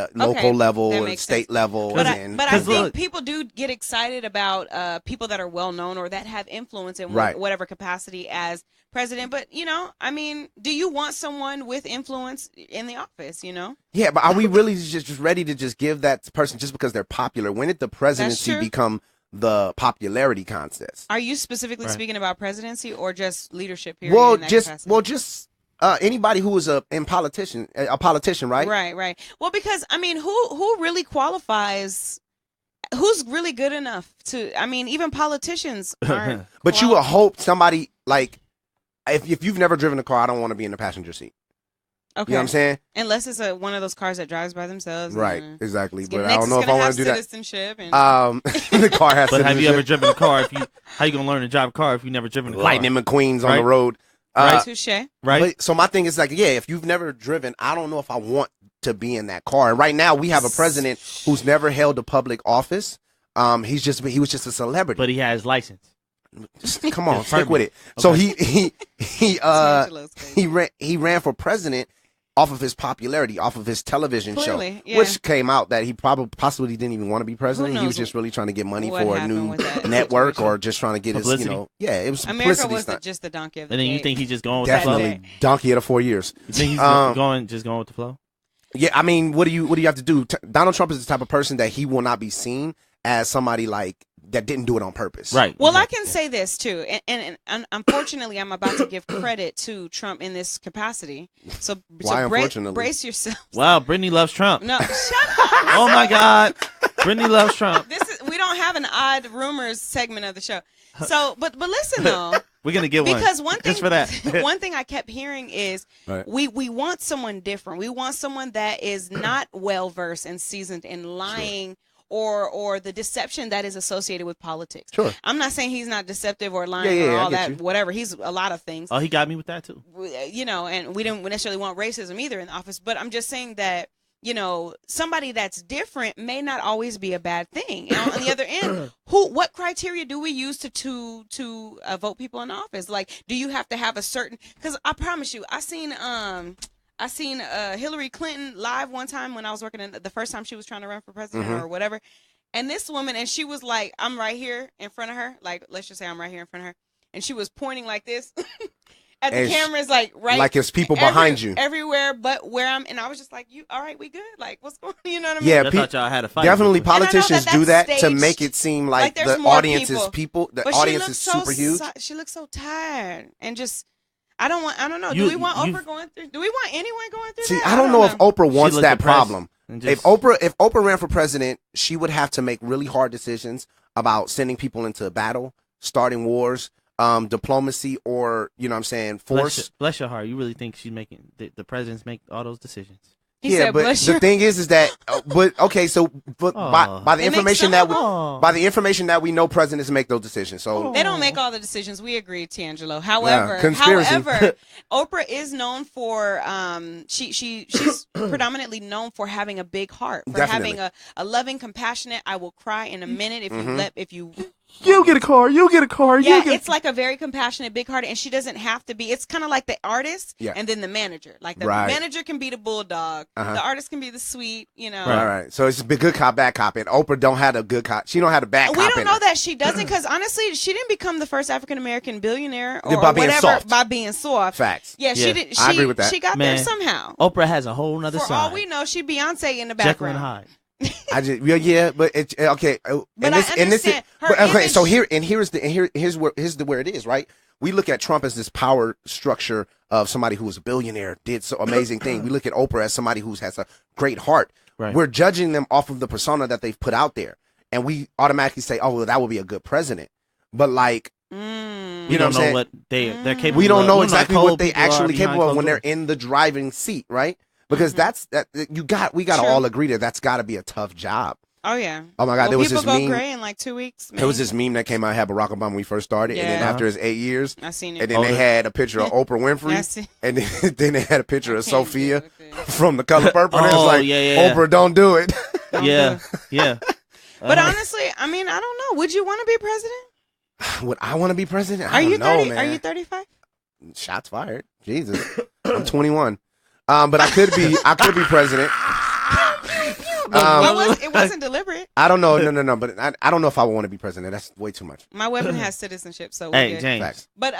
Okay. local level That and makes state sense. level." But and I think people do get excited about people that are well known or that have influence in whatever capacity as president. But I mean, do you want someone with influence in the office? Yeah, but are we really just ready to just give that person just because they're popular? When did the presidency true. become the popularity contest? Are you specifically speaking about presidency or just leadership here? Well, just anybody who is a politician, right? Right. Well, because I mean, who really qualifies? Who's really good enough to? I mean, even politicians aren't. But you would hope somebody like, if you've never driven a car, I don't want to be in the passenger seat. Okay. You know what I'm saying? Unless it's one of those cars that drives by themselves. Right, exactly. But next I don't know if I want to do that. Citizenship and the car has But have you citizenship. ever driven a car? How you gonna learn to drive a car if you never driven a car? Lightning McQueen's on Right. the road. touche. Right. But, so my thing is like, yeah, if you've never driven, I don't know if I want to be in that car. And right now we have a president who's never held a public office. He was just a celebrity. But he has license. Just, come on, stick with it. So he ran for president off of his popularity, off of his television Clearly, show, yeah. which came out that he possibly didn't even want to be president. Who He was knows just really trying to get money what for a happened new with that network situation. or just trying to get Publicity. his, it was a America publicity was stunt. just the donkey of the And then you gate. think he's just going with the flow? Definitely donkey of the 4 years. You think he's going with the flow? Yeah, I mean, what do you have to do? Donald Trump is the type of person that he will not be seen as somebody like that didn't do it on purpose. Right. Well, I can say this too, and unfortunately, I'm about to give credit to Trump in this capacity. So, Why unfortunately? brace yourself. Wow, Brittany loves Trump. No, shut up. Oh my God, Brittany loves Trump. We don't have an odd rumors segment of the show. So, but listen though. We're gonna get one Because one thing, just for that. one thing I kept hearing is we want someone different. We want someone that is not well versed and seasoned in lying or the deception that is associated with politics. Sure. I'm not saying he's not deceptive or lying Yeah, or I all get that, you. whatever. He's a lot of things. Oh, he got me with that too. And we didn't necessarily want racism either in the office, but I'm just saying that somebody that's different may not always be a bad thing. And on the other end, what criteria do we use to vote people in office? Like, do you have to have a certain? Because I promise you, I seen Hillary Clinton live one time when I was working the first time she was trying to run for president or whatever. And this woman, and she was like, I'm right here in front of her. Like, let's just say I'm right here in front of her. And she was pointing like this. At the cameras, like right, like it's people behind you everywhere, but where I'm, and I was just like, "You all right? We good? Like, what's going on?" You know what I mean? Yeah, I thought y'all had a fight. Definitely, politicians that do that staged, to make it seem like the audience is people. The audience is super huge. She looks so tired, and just I don't know. Do we want Oprah going through? Do we want anyone going through? See, that? I don't know if Oprah wants that problem. If Just, Oprah ran for president, she would have to make really hard decisions about sending people into battle, starting wars, diplomacy, or you know what I'm saying, force. Bless your heart. You really think she's making the presidents make all those decisions? He said, but the thing is that, but okay, so by the information that we know, presidents make those decisions. So they don't make all the decisions. We agree, Tangelo. However, Oprah is known for she's predominantly known for having a big heart, for having a loving, compassionate. I will cry in a minute if you. You get a car. You get a car. Yeah, it's like a very compassionate, big heart, and she doesn't have to be. It's kind of like the artist, and then the manager. Like the manager can be the bulldog, the artist can be the sweet. You know, right. So it's a good cop, bad cop, and Oprah don't have a good cop. She don't have a bad cop. We don't know that she doesn't, because honestly, she didn't become the first African American billionaire or by being whatever soft. by being soft. Facts. Yeah, she did. I agree with that. She got there somehow. Oprah has a whole nother For side. all we know, she Beyonce in the Jekyll background. and Hyde. I just but it's okay. But I understand her image. So here's where it is, right? We look at Trump as this power structure of somebody who was a billionaire, did so amazing thing. We look at Oprah as somebody who has a great heart. Right. We're judging them off of the persona that they've put out there, and we automatically say, "Oh, well, that would be a good president." But like, you know what they're capable of. We don't know exactly what they actually capable of when they're in the driving seat, right? Because we got to all agree that's got to be a tough job. Oh yeah. Oh my God, there was this meme. People go gray in like 2 weeks. There was this meme that came out, had Barack Obama when we first started, and then after his 8 years, I seen it. And then they had a picture of Oprah Winfrey, and then they had a picture of Sophia from The Color Purple. And it was like, Oprah, don't do it. Yeah. But honestly, I mean, I don't know. Would you want to be president? Would I want to be president? Are you 30? Man. Are you 35? Shots fired. Jesus, I'm 21. But I could be president. It wasn't deliberate. I don't know. No. But I don't know if I want to be president. That's way too much. My weapon has citizenship, so hey, James. Facts. But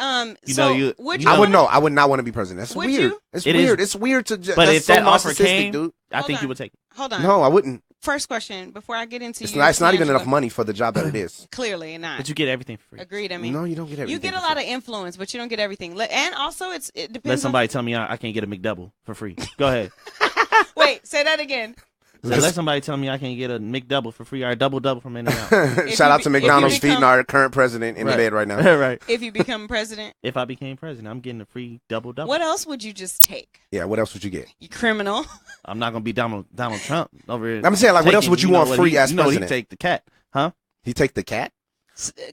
would you? I would know. I would not want to be president. That's weird. It's weird. It's weird to. But if that offer came, dude, I think you would take it. Hold on. No, I wouldn't. First question before I get into it's not even enough money for the job that it is. Clearly not. But you get everything for free. Agreed. I mean, no, you don't get everything. You get a lot of influence, but you don't get everything. And also, it depends. Let somebody tell me I can't get a McDouble for free. Go ahead. Wait, say that again. Let somebody tell me I can get a McDouble for free or a double from In-N-Out. Shout out to McDonald's feeding our current president in the bed right now. Right. If you become president. If I became president, I'm getting a free double. What else would you just take? Yeah, what else would you get? You criminal. I'm not gonna be Donald Trump over here. I'm saying, like, what else would you want free as president? He take the cat, huh? He take the cat?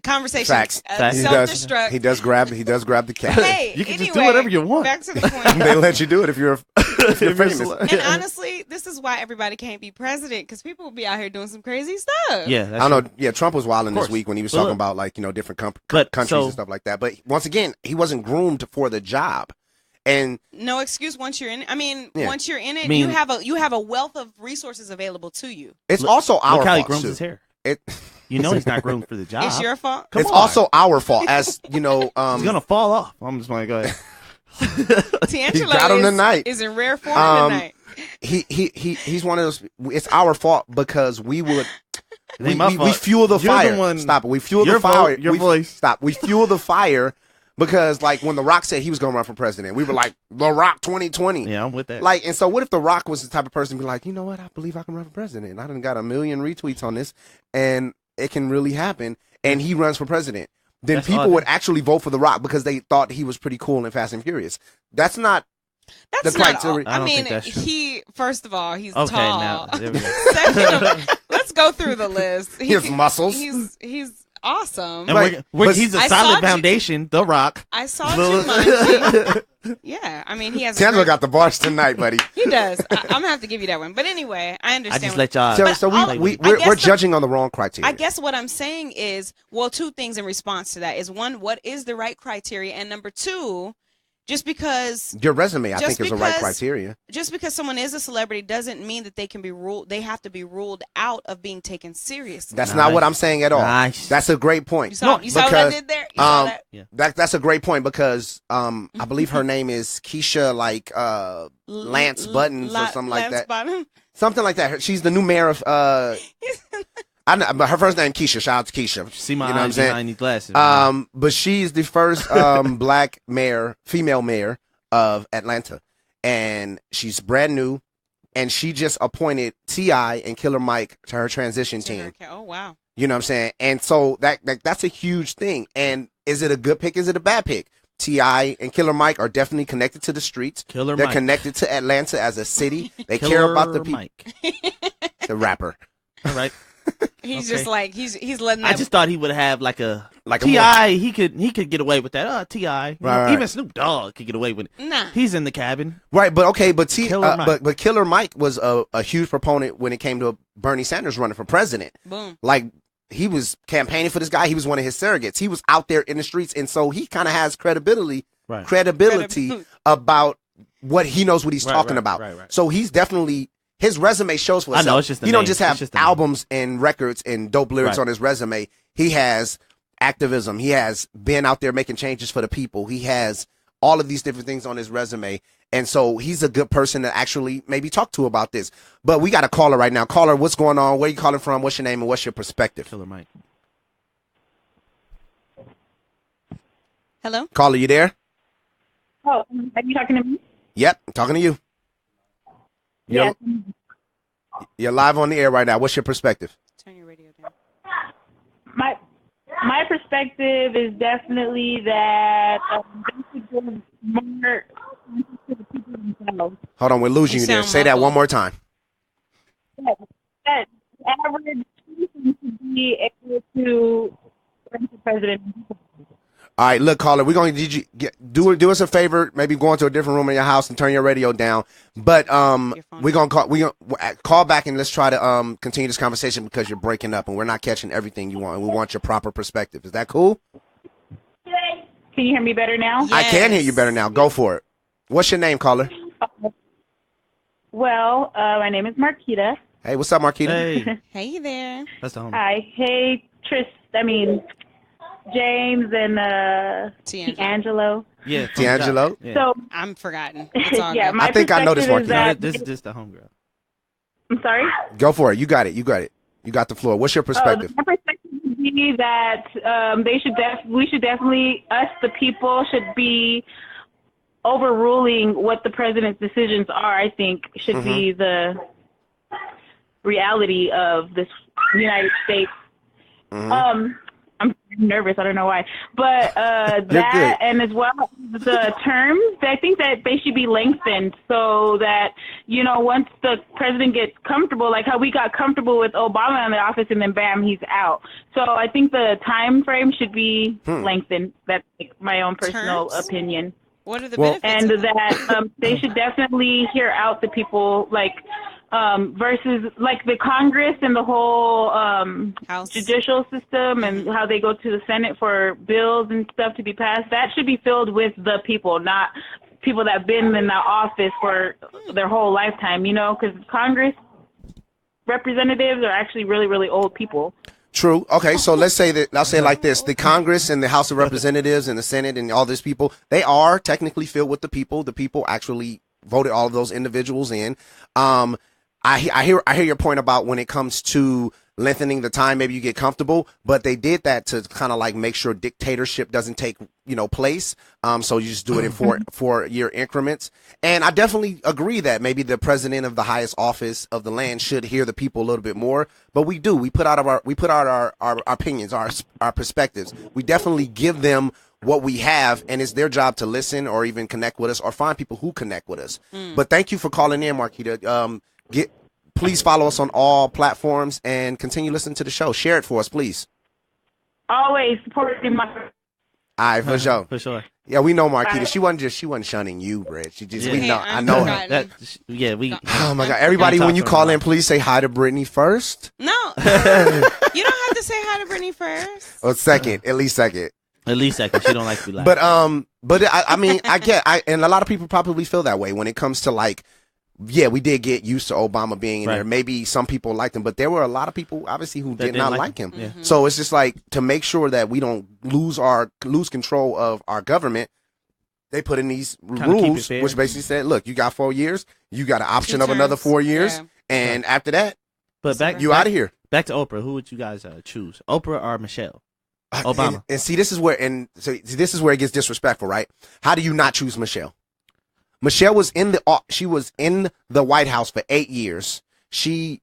Conversation. Facts. Self-destruct. He does grab the cat. Hey, you can just do whatever you want. Back to the point. They let you do it if you're famous. And honestly, this is why everybody can't be president, because people will be out here doing some crazy stuff. Yeah, I don't know. Yeah, Trump was wilding this week when he was talking about, like, different countries and stuff like that. But once again, he wasn't groomed for the job. And no excuse once you're in it. I mean, once you're in it, you have a wealth of resources available to you. It's also our fault. How he grooms his hair. He's not groomed for the job. It's your fault. It's also our fault, as you know. He's gonna fall off. I'm just gonna go ahead. Tangelo is in rare form tonight. He's one of those. It's our fault because we fuel the fire. Stop it. We fuel the fire. Your voice. Stop. We fuel the fire. Because, like, when The Rock said he was going to run for president, we were like, The Rock 2020. Yeah, I'm with that. Like, and so what if The Rock was the type of person to be like, you know what, I believe I can run for president. And I done got 1 million retweets on this, and it can really happen. And he runs for president. Then people would actually vote for The Rock because they thought he was pretty cool and Fast and Furious. That's not the criteria. I mean, first of all, he's tall. Now, second, let's go through the list. His muscles. He's awesome. And he's a solid foundation, The Rock. I saw Jumanji. Yeah, I mean, he has. Tangelo got the bars tonight, buddy. He does. I'm gonna have to give you that one. But anyway, I understand. I just let y'all. So we're judging on the wrong criteria. I guess what I'm saying is, well, two things in response to that is, one, what is the right criteria, and number two, Just because your resume, I just think, is the right because- criteria. just because someone is a celebrity doesn't mean that they can be ruled. They have to be ruled out of being taken seriously. That's not what I'm saying at all. Nice. That's a great point. You saw what I did there? You saw that? Yeah. That's a great point because I believe her name is Keisha, like Lance Buttons or something like that. Bottom. Something like that. She's the new mayor of. I know, but her first name Keisha. Shout out to Keisha. See my You know what I'm eyes saying? behind these glasses. But she's the first black mayor, female mayor of Atlanta, and she's brand new, and she just appointed T.I. and Killer Mike to her transition team. Okay. Oh wow. You know what I'm saying? And so that's a huge thing. And is it a good pick? Is it a bad pick? T.I. and Killer Mike are definitely connected to the streets. Killer They're Mike. connected to Atlanta as a city. They Killer care about the people. Mike. The rapper. All right. He's Okay. just like he's letting. That, I just thought he would have like a Like a T.I. He could get away with that. T.I. You know, Right. Even Snoop Dogg could get away with it. Nah. He's in the cabin. Right, but okay, but Killer Mike. but Killer Mike was a huge proponent when it came to Bernie Sanders running for president. Boom. Like he was campaigning for this guy. He was one of his surrogates. He was out there in the streets, and so he kind of has credibility Credibility. about what he knows what he's talking about. Right. So he's definitely his resume shows for I know, itself. it's just the He don't name. just It's have just the name. albums and records and dope lyrics Right. on his resume. He has activism. He has been out there making changes for the people. He has all of these different things on his resume. And so he's a good person to actually maybe talk to about this. But we got a caller right now. Caller, what's going on? Where you calling from? What's your name and what's your perspective? Killer Mike. Hello. Caller, you there? Oh, are you talking to me? Yep, I'm talking to you. You're, you're live on the air right now. What's your perspective? Turn your radio down. My perspective is definitely that they should give more to the people themselves. Hold on, we're losing you there. sound Say that muffled. one more time. That average person should be able to run for president. All right, look, caller, we're going to do us a favor, maybe go into a different room in your house and turn your radio down. But we're going to call back and let's try to continue this conversation because you're breaking up and we're not catching everything you want. And we want your proper perspective. Is that cool? Can you hear me better now? I can hear you better now. Go for it. What's your name, caller? Well, my name is Marquita. Hey, what's up, Marquita? Hey, Hey there. that's the homie. Hi. Hey, James and D'Angelo. D'Angelo. Yeah, D'Angelo? Yeah. So, I'm forgotten. It's all yeah, good. my I think I know this perspective is Marquita. that- this is just the homegirl. I'm sorry? Go for it. You got it. You got the floor. What's your perspective? My perspective would be that we should definitely, us the people, should be overruling what the president's decisions are. I think should be the reality of this United States. I'm nervous. I don't know why, but good. that and as well the terms. I think that they should be lengthened so that once the president gets comfortable, like how we got comfortable with Obama in the office and then bam, he's out. So I think the time frame should be lengthened. That's like my own personal Terms? opinion. What are the Well- benefits? And that they should definitely hear out the people, like versus like the Congress and the whole House. judicial system and how they go to the Senate for bills and stuff to be passed. That should be filled with the people, not people that have been in that office for their whole lifetime, because Congress representatives are actually really, really old people. True. Okay, so let's say that, I'll say it like this. The Congress and the House of Representatives and the Senate and all these people, they are technically filled with the people. The people actually voted all of those individuals in. I hear your point about when it comes to lengthening the time, maybe you get comfortable, but they did that to kind of like make sure dictatorship doesn't take, place. So you just do it in 4-year increments. And I definitely agree that maybe the president of the highest office of the land should hear the people a little bit more. But we do. We put out our opinions, our perspectives. We definitely give them what we have, and it's their job to listen or even connect with us or find people who connect with us. But thank you for calling in, Marquita. Please follow us on all platforms and continue listening to the show. Share it for us, please. Always supporting my. All right, for sure. For sure. Yeah, we know Marquita. She wasn't shunning you, Brett. She just, Yeah. we Hey, know, I'm I know her. forgotten. We. Oh my God. Everybody, Talk when you to her call about in, please say hi to Brittany first. No. You don't have to say hi to Brittany first. Or second, at least second. At least second. She don't like to be loud. But But I mean, and a lot of people probably feel that way when it comes to like, yeah, we did get used to Obama being in there. Maybe some people liked him, but there were a lot of people obviously who did not like him. Mm-hmm. So it's just like to make sure that we don't lose control of our government. They put in these rules, which basically said, look, you got 4 years, you got an option of another 4 years, and after that, you out of here. Back to Oprah. Who would you guys choose, Oprah or Michelle Obama? And see, this is where it gets disrespectful, right? How do you not choose Michelle? Michelle was in the White House for 8 years. She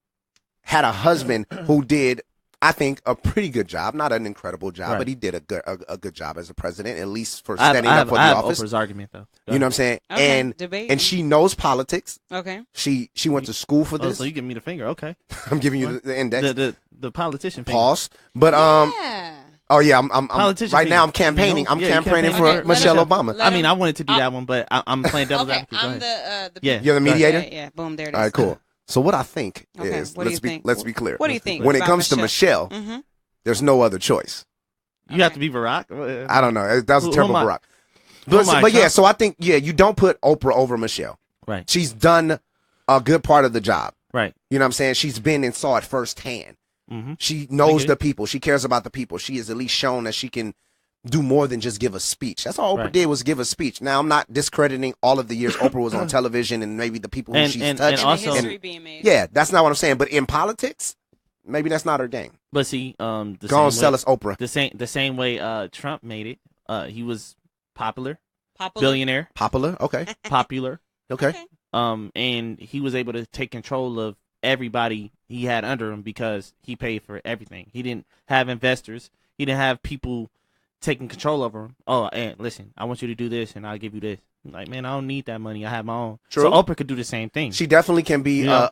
had a husband who did, I think, a pretty good job. Not an incredible job, but he did a good job as a president, at least for standing up for the office. Oprah's argument, though. You know what I'm saying? Okay, and she knows politics. Okay. She went to school for this. So you give me the finger, okay? I'm giving you the index. The politician finger. Pause. But Oh yeah, I'm right now. I'm campaigning. I'm campaigning for Michelle Obama. I mean, I wanted to do that one, but I'm playing devil's advocate. I'm you're the mediator. Yeah, boom, there it is. All right, cool. So what I think is, let's be clear. What do you think? When it comes to Michelle, there's no other choice. You have to be Barack. I don't know. That was a terrible Barack. But yeah, so I think you don't put Oprah over Michelle. Right. She's done a good part of the job. Right. You know what I'm saying? She's been and saw it firsthand. She knows the people. She cares about the people. She has at least shown that she can do more than just give a speech. That's all Oprah did, was give a speech. Now, I'm not discrediting all of the years Oprah was on television and maybe the people who she's touched. And also, history being made. Yeah, that's not what I'm saying. But in politics, maybe that's not her game. But see, go on, sell us Oprah. The same way Trump made it. He was popular, billionaire, popular, okay, popular, okay. And he was able to take control of everybody he had under him because he paid for everything. He didn't have investors. He didn't have people taking control over him. Oh, and listen, I want you to do this, and I'll give you this. Like, man, I don't need that money. I have my own. True. So Oprah could do the same thing. She definitely can be a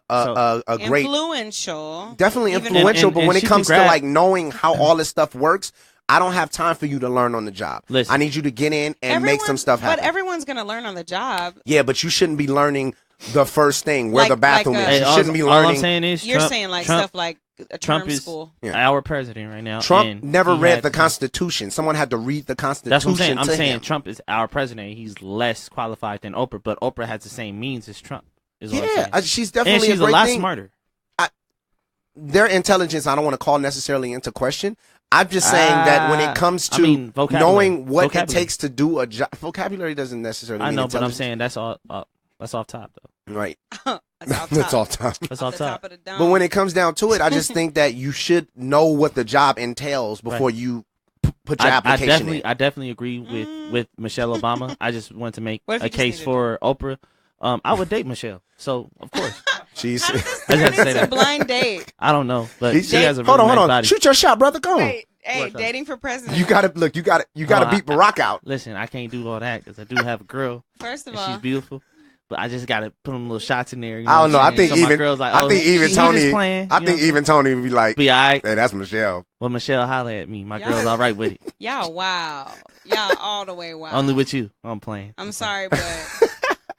great, influential. Definitely influential. But when it comes to like knowing how all this stuff works, I don't have time for you to learn on the job. Listen, I need you to get in and make some stuff happen. But everyone's gonna learn on the job. Yeah, but you shouldn't be learning the first thing where the bathroom is. You shouldn't be learning. All I'm saying is you're saying like stuff like a Trump term is school. Our president right now. Trump never read the Constitution. Someone had to read the Constitution. That's what I'm saying. I'm saying Trump is our president. He's less qualified than Oprah, but Oprah has the same means as Trump. Is what I'm saying. She's definitely and she's a lot thing. Smarter. Their intelligence, I don't want to call necessarily into question. I'm just saying that when it comes to knowing what it takes to do a job, vocabulary doesn't necessarily mean but I'm saying that's all. That's off top, though. Right. That's off top. That's off top. Of the dome. But when it comes down to it, I just think that you should know what the job entails before you put your application in. I definitely agree with Michelle Obama. I just want to make a case for Oprah. I would date Michelle, so of course. She's. I just have to say a blind date. I don't know, but she has a hold on. body. Shoot your shot, brother. Go on. Wait, hey, dating for president. You gotta look. You gotta beat Barack out. Listen, I can't do all that because I do have a girl. First of all, she's beautiful. But I just gotta put them little shots in there. I don't know. I think even Tony. Playing, I think even Tony would be like, "Be all right." Hey, that's Michelle. Well, Michelle, holla at me. My girl's all right with it. Y'all, wow. Y'all all the way wow. Only with you. I'm playing. I'm sorry, but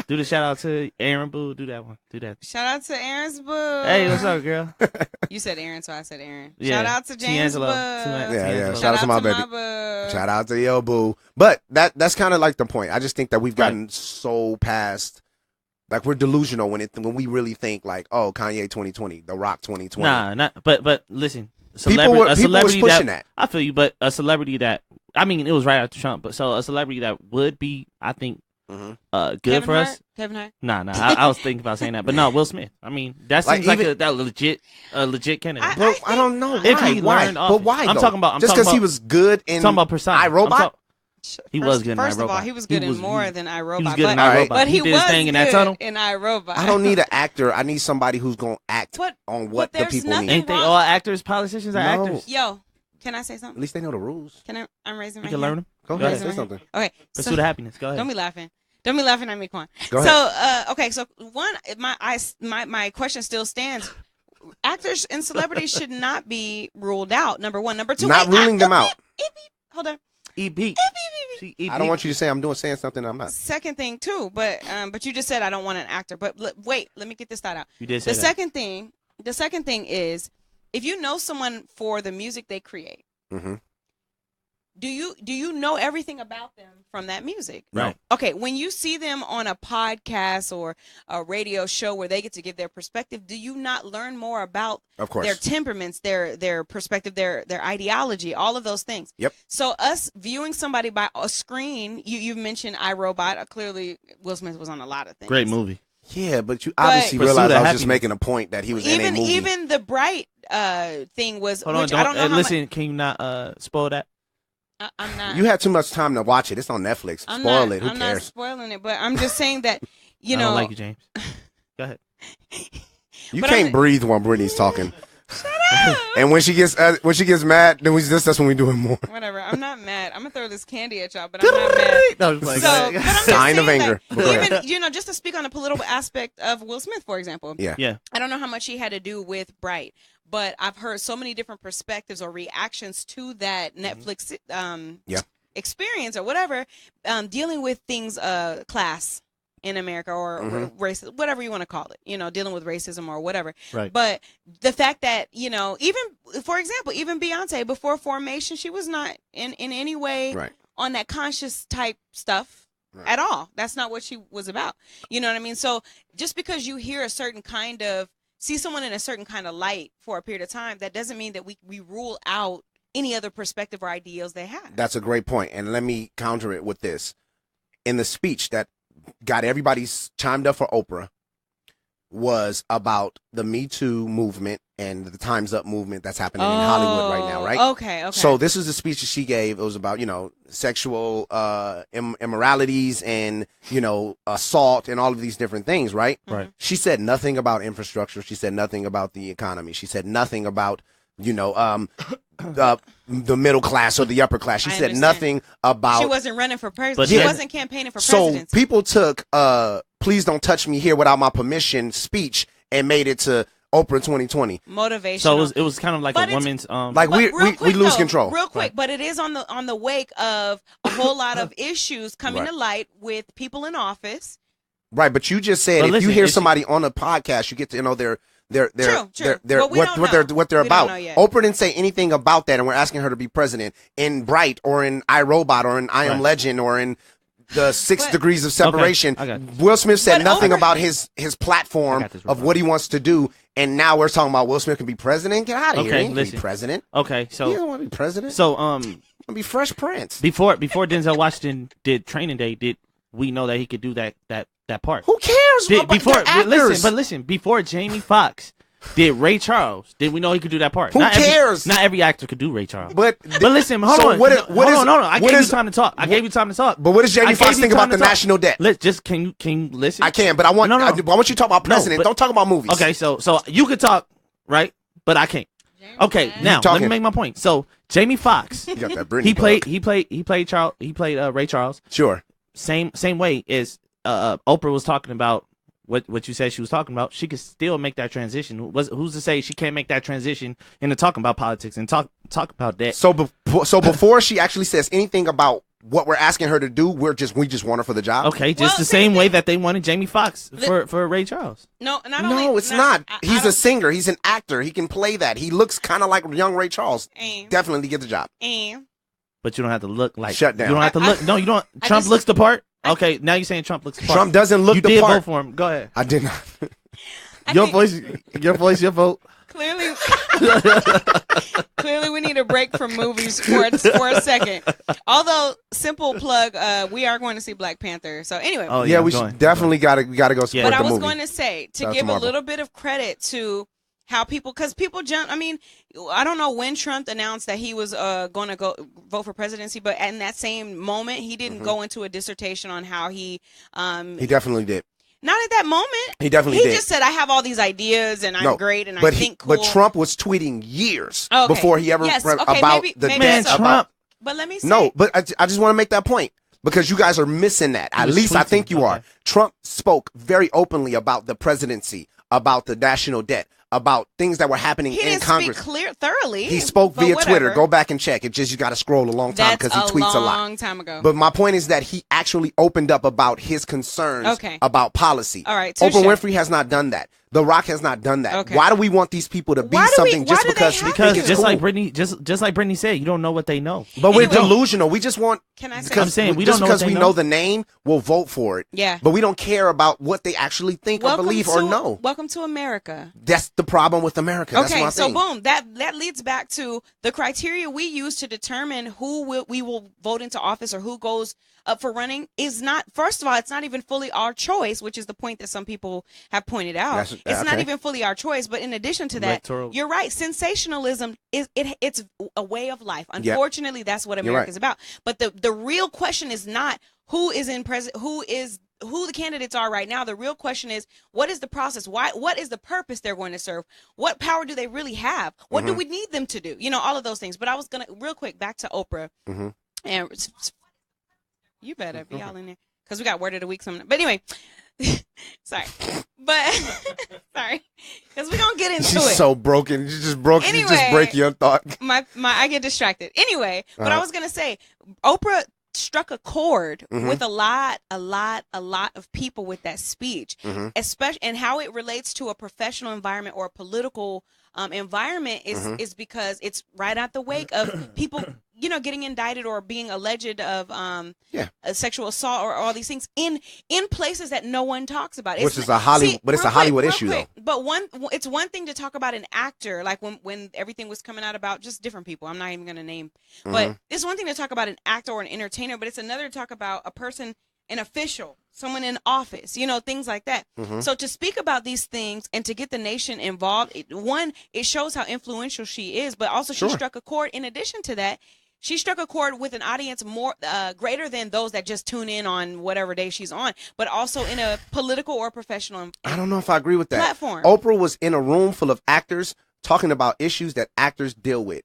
do the shout out to Aaron Boo. Do that one. Do that. Shout out to Aaron's Boo. Hey, what's up, girl? You said Aaron, so I said Aaron. Yeah. Shout out to James Boo. Yeah. Shout out to my baby. Shout out to yo boo. But that's kind of like the point. I just think that we've gotten so past. Like, we're delusional when we really think like, oh, Kanye 2020, The Rock 2020. Nah, but listen, people was pushing that. I feel you, but a celebrity that, I mean, it was right after Trump, but so a celebrity that would be, I think, good Kevin for us. Kevin Hart? Nah, I was thinking about saying that, but no, Will Smith. I mean, that seems like a legit candidate. I don't know why. If he learned but why? I'm talking about just because he was good in iRobot. He was good in iRobot. First of all, he was good in more than iRobot. He was good in iRobot. But he did was his thing in that good tunnel. in iRobot. I don't need an actor. I need somebody who's going to act on what the people need. Ain't they all actors? Politicians are actors. Yo, can I say something? At least they know the rules. I'm raising my hand. You can learn them. Go ahead. Say something. Okay. Pursuit of happiness. Go ahead. Don't be laughing. Don't be laughing at me, Quan. Go ahead. So, okay. So, one, my question still stands. Actors and celebrities should not be ruled out. Number one. Number two. Not ruling them out. Hold on. I don't want you to say I'm saying something I'm not. Second thing too, but you just said I don't want an actor. But wait, let me get this thought out. You did say that. The second thing is, if you know someone for the music they create, do you know everything about them from that music? Right. Okay, when you see them on a podcast or a radio show where they get to give their perspective, do you not learn more about Of course. their temperaments, their perspective, their ideology, all of those things? Yep. So us viewing somebody by a screen, you've mentioned iRobot. Clearly, Will Smith was on a lot of things. Great movie. Yeah, but you obviously Pursuit realized of I was Happiness. just making a point that he was in a movie. Even the Bright thing was. Hold on, which I don't know how listen. Can you not spoil that? I'm not. You had too much time to watch it. It's on Netflix. I'm Spoil not, it. Who I'm cares? not spoiling it, but I'm just saying that you I know. don't like you, James. Go ahead. You But can't I'm- breathe while Brittany's talking. And when she gets mad, then that's when we do it more. Whatever. I'm not mad. I'm gonna throw this candy at y'all, but I'm not mad. No, it's like, So, but I'm just Sign of saying anger. that even just to speak on the political aspect of Will Smith, for example. Yeah. yeah. I don't know how much he had to do with Bright, but I've heard so many different perspectives or reactions to that Netflix Yeah. experience or whatever, dealing with things class in America or race, whatever you want to call it, dealing with racism or whatever. Right. But the fact that, even, for example, even Beyonce before Formation, she was not in any way Right. on that conscious type stuff. Right. At all. That's not what she was about. You know what I mean? So just because you hear see someone in a certain kind of light for a period of time, that doesn't mean that we rule out any other perspective or ideals they have. That's a great point. And let me counter it with this. In the speech that got everybody chimed up for Oprah was about the Me Too movement and the Time's Up movement that's happening in Hollywood right now, right? Okay. So this is the speech that she gave. It was about, sexual immoralities and, assault and all of these different things, right? Right. She said nothing about infrastructure. She said nothing about the economy. She said nothing about, the middle class or the upper class. She I said understand. nothing about. She wasn't running for president. But She yeah. wasn't campaigning for So presidency. people took "Please Don't Touch Me Here Without My Permission" speech and made it to Oprah 2020. Motivational. So it was kind of like But a it's- woman's Like But we real quick, lose though, control. real quick. But it is on the wake of a whole lot of issues coming Right. to light with people in office. Right, but you just said But if listen, you hear it's- somebody on a podcast, you get to know their True. But we don't know. what they're We don't about. know yet. Oprah didn't say anything about that, and we're asking her to be president in Bright or in iRobot or in I Am Right. Legend or in the 6 But- Degrees of Separation. I got Will Smith said But nothing Oprah- about his platform I got this of what he wants to do, and now we're talking about Will Smith can be president. Get out of here! Okay, He can be listen. president. Okay, He so don't want to be president. so He want to be Fresh Prince. before Denzel Washington did Training Day, did we know that he could do that part? Who cares? Did, about before the actors? listen, before Jamie Foxx did Ray Charles, did we know he could do that part? Who cares? Not every actor could do Ray Charles. But listen, hold so on. what- Hold what is- on, hold on. I what gave you is- time to talk. I gave you time to talk. But what does I Jamie gave Foxx you think time about to the talk. national debt? Can you listen? I can, but I want No. I want you to talk about president. but- Don't talk about movies. Okay, so you could talk, right? But I can't. Okay, now let talking. me make my point. So Jamie Foxx, You got that he Britney played bug. Ray Charles. Sure. Same way as Oprah was talking about what you said she was talking about. She could still make that transition. Who's to say she can't make that transition into talking about politics and talk about that? So before she actually says anything about what we're asking her to do, we just want her for the job. Okay, just Well, the see, same the way thing- that they wanted Jamie Foxx for Ray Charles. No, not No, only, it's not. I He's a don't- singer. He's an actor. He can play that. He looks kind of like young Ray Charles. And- Definitely get the job. and But you don't have to look like Shut down. You don't have to look. No, you don't. I Trump just- looks the part. Okay, now you're saying Trump looks the part. Trump doesn't look you the did part. vote for him. Go ahead. I did not. I Your think voice, your vote. clearly, clearly, we need a break from movies for a second. Although, simple plug, we are going to see Black Panther. So anyway, Oh Yeah, I'm we going. should definitely gotta go support but I the was movie. going to say to Shout out to give a Marvel. little bit of credit to how people, because people jump. I mean, I don't know when Trump announced that he was going to go vote for presidency, but in that same moment, he didn't go into a dissertation on how he He definitely did. not at that moment. He definitely He did. just said, "I have all these ideas and I'm No, great and I but think cool." But Trump was tweeting years Okay. before he ever Yes, about okay, maybe the Man, debt. Trump. But let me say, No, but I just want to make that point because you guys are missing that. At was least I tweeting. think you are. Okay. Trump spoke very openly about the presidency, about the national debt, about things that were happening he in didn't Congress. speak thoroughly. He spoke but via whatever. Twitter. Go back and check. It just you got to scroll a long time That's because he tweets a lot. long time ago. But my point is that he actually opened up about his concerns Okay. about policy. All right, Oprah touche. Winfrey has not done that. The Rock has not done that. Okay. Why do we want these people to be Why do something we- just why do they because? have we Because think it's just cool? like Brittany said, you don't know what they know. But we're Anyway. delusional. We just want. Can I say Because I'm saying we just don't know because what they we know. know the name, we'll vote for it. Yeah. But we don't care about what they actually think or believe or know. Welcome to America. That's the problem with America. That's Okay, my so thing. boom, that leads back to the criteria we use to determine who we will vote into office or who goes up for running is not. First of all, it's not even fully our choice, which is the point that some people have pointed out. It's not even fully our choice. But in addition to that, Electoral. you're right. Sensationalism it's a way of life. Unfortunately, that's what You're America's right. about. But the real question is not who is in president, who the candidates are right now. The real question is, what is the process? What is the purpose they're going to serve? What power do they really have? What do we need them to do? You know, all of those things. But I was going to, real quick, back to Oprah. And you better be all in there. Because we got word of the week. But anyway, sorry. But, sorry. Because we're going to get into She's it. so broken. You just broke. You just Anyway. break your thought. I get distracted. Anyway, but I was going to say, Oprah struck a chord with a lot of people with that speech, especially, and how it relates to a professional environment or a political environment is because it's right out the wake of people, you know, getting indicted or being alleged of a sexual assault or all these things in places that no one talks about. Which is a Hollywood, but it's a Hollywood issue though. But it's one thing to talk about an actor, like when everything was coming out about just different people. I'm not even going to name, but it's one thing to talk about an actor or an entertainer, but it's another to talk about a person, an official, someone in office, you know, things like that. So to speak about these things and to get the nation involved, it shows how influential she is, but also she struck a chord. In addition to that, she struck a chord with an audience more greater than those that just tune in on whatever day she's on, but also in a political or professional I don't know if I agree with that. platform. Oprah was in a room full of actors talking about issues that actors deal with.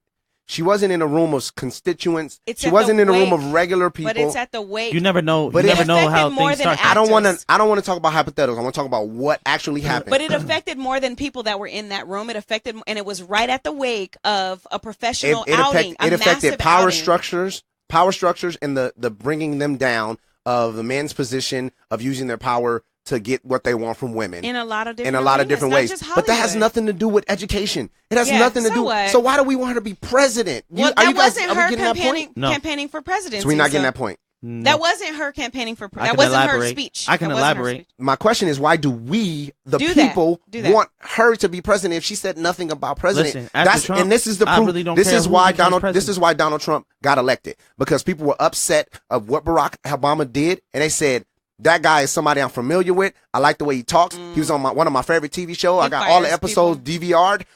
She wasn't in a room of constituents. She wasn't in a room of regular people. But it's at the wake. You never know. But You it never know how affected more things than start. I don't want to talk about hypotheticals. I want to talk about what actually happened. But it affected more than people that were in that room. It affected, and it was right at the wake of a professional outing. It affected massive power outing. structures, and the bringing them down of the men's position of using their power to get what they want from women in a lot of different ways. It's not just But that has Hollywood. nothing to do with education. It has Yeah, nothing to so do. what? So why do we want her to be president? Well, are you that guys wasn't are we her getting that point? campaigning for presidency. So we're not getting that point. That wasn't her campaigning for. I That can wasn't her elaborate. speech. I can That wasn't her elaborate. speech. My question is, why do we, the Do that. people, Do that. want her to be president if she said nothing about president? Listen, after Trump, and this is the I proof. really don't This care is who why becomes Donald. This president. is why Donald Trump got elected, because people were upset of what Barack Obama did, and they said that guy is somebody I'm familiar with. I like the way he talks. He was on one of my favorite TV shows. I got all the fires episodes DVR'd.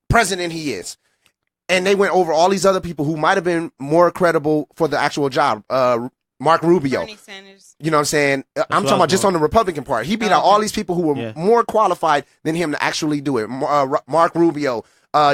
President he is. And they went over all these other people who might have been more credible for the actual job. Mark Rubio. Bernie Sanders. You know what I'm saying? I'm what I talking about was just going. on the Republican part. He beat out all these people who were more qualified than him to actually do it. Mark Rubio,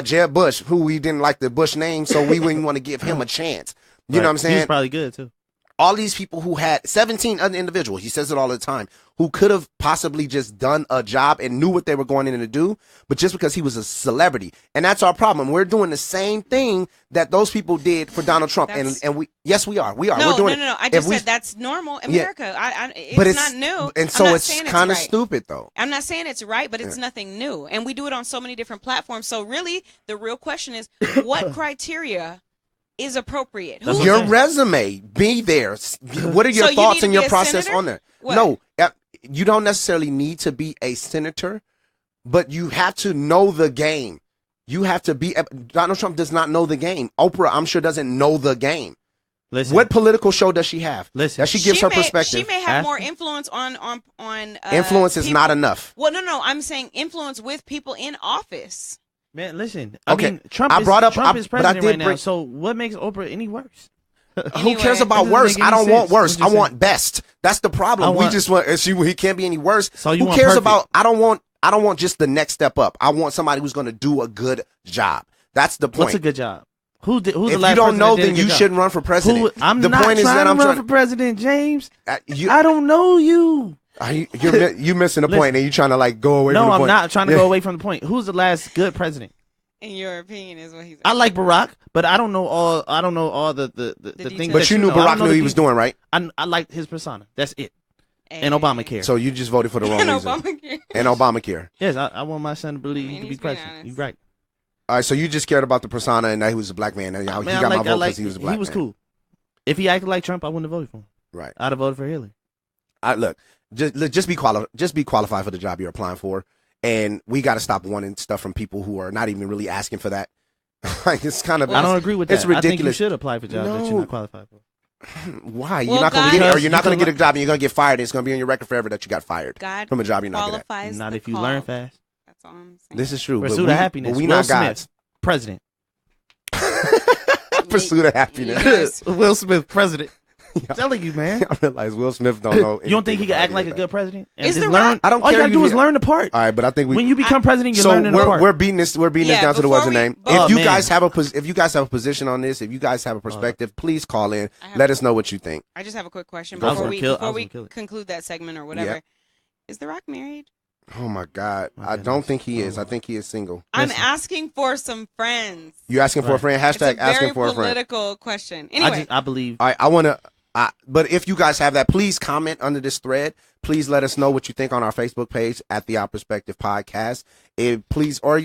Jeb Bush, who we didn't like the Bush name, so we wouldn't want to give him a chance. You know what I'm saying? He was probably good too. All these people who had 17 other individuals, he says it all the time, who could have possibly just done a job and knew what they were going in to do, but just because he was a celebrity. And that's our problem. We're doing the same thing that those people did for Donald Trump. And we, yes, we are. We are. No, We're doing no. I If just we- said that's normal America. It's but not new. And I'm so not it's saying kind of right. stupid, though. I'm not saying it's right, but it's nothing new. And we do it on so many different platforms. So really, the real question is, what criteria is appropriate? Who- Your resume, be there. What are your So you thoughts need to and be your a process senator? on there? What? No, you don't necessarily need to be a senator, but you have to know the game. You have to be. Donald Trump does not know the game. Oprah, I'm sure, doesn't know the game. Listen, What political show does she have? Listen. That she gives her perspective. She may have more influence on Influence is people. not enough. Well, no. I'm saying influence with people in office. man, listen. Okay, I mean, Trump I is brought up- Trump I- is but I president did right now. bring- So what makes Oprah any worse? Who cares Anyway. about That doesn't worse? make I any don't want sense. worse. What I you want best. That's the problem. I We just want. He can't be any worse. So you Who want cares perfect. about? I don't want just the next step up. I want somebody who's going to do a good job. That's the point. What's a good job? Who's the If last you don't know, president that did then a you good job? shouldn't run for president. I'm the not point is trying that to I'm run trying. for president, James. You, I don't know you. you're missing the point, and you're trying to like go away. No, from the I'm point. not trying to go away from the point. Who's the last good president? In your opinion, is what he's. I like Barack, but I don't know all. I don't know all the things. But that you knew know. I Barack don't know knew the he was details. doing right. I liked his persona. That's it. And Obamacare. So you just voted for the wrong reason. Obamacare. And Obamacare. Yes, I want my son to believe he Man, can be he's being president. honest. You're right. All right, so you just cared about the persona and that he was a black man. And how he Man, got my I vote because he was a black man. He was cool. If he acted like Trump, I wouldn't have voted for him. Right. I'd have voted for Hillary. Look, just be qualified for the job you're applying for. And we got to stop wanting stuff from people who are not even really asking for that. Like, it's kind of. I don't agree with that. It's ridiculous. I think you should apply for jobs that you're not qualified for. Why? Well, you're not going to God- get it, or you're not Because going to get a job and you're going to get fired. And it's going to be on your record forever that you got fired God from a job you're not good at. qualifies Not the if you call. learn fast. That's all I'm saying. This is true. Pursuit but of happiness. But we Will not Smith, gods. president. Pursuit of happiness. Yes. Will Smith, president. I'm telling you, man. I realize Will Smith don't know. You don't think he anything can act about like a anything. good president? And Is just The learn? Rock- I don't All you care gotta who do is you- learn the part. All right, but I think we. When you become president, you're so learning the part. we're beating this. We're beating this Yeah, down to the before what's the we- name. Oh, If you man. guys have a position on this, if you guys have a perspective, please call in. I have- Let us know what you think. I just have a quick question Go before for we it. I was gonna kill it. conclude that segment or whatever. Yeah. Is The Rock married? Oh my God, My I goodness. don't think he is. I think he is single. I'm Listen. asking for some friends. You asking for a Right. friend? It's a Hashtag very asking for a friend. political question. Anyway, I believe. All right, I want to. But if you guys have that, please comment under this thread. Please let us know what you think on our Facebook page at the Our Perspective Podcast. Please, or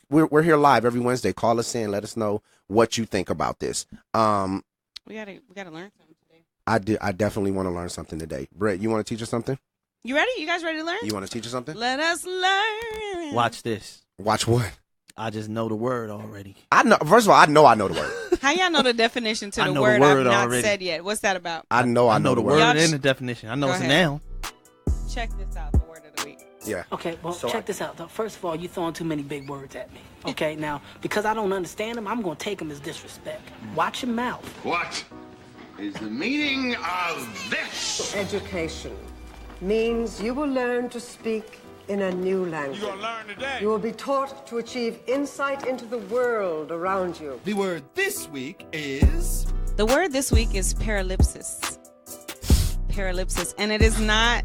we're here live every Wednesday. Call us in. Let us know what you think about this. we gotta learn something today. I definitely want to learn something today. Brett, you want to teach us something? You ready? You guys ready to learn? You want to teach us something? Let us learn. Watch this. Watch what? I just know the word already. I know. First of all, I know the word. How y'all know the definition to I the know the word word I've not already. said yet? What's that about? I know the word. Y'all and just- the definition. I know Go it's a ahead. noun. Check this out. The word of the week. Yeah. Okay, well, So check this out. Though. First of all, you're throwing too many big words at me. Okay, now, because I don't understand them, I'm going to take them as disrespect. Watch your mouth. What is the meaning of this? Education means you will learn to speak in a new language. You're gonna learn today. You will be taught to achieve insight into the world around you. The word this week is... The word this week is paralypsis. Paralypsis, and it is not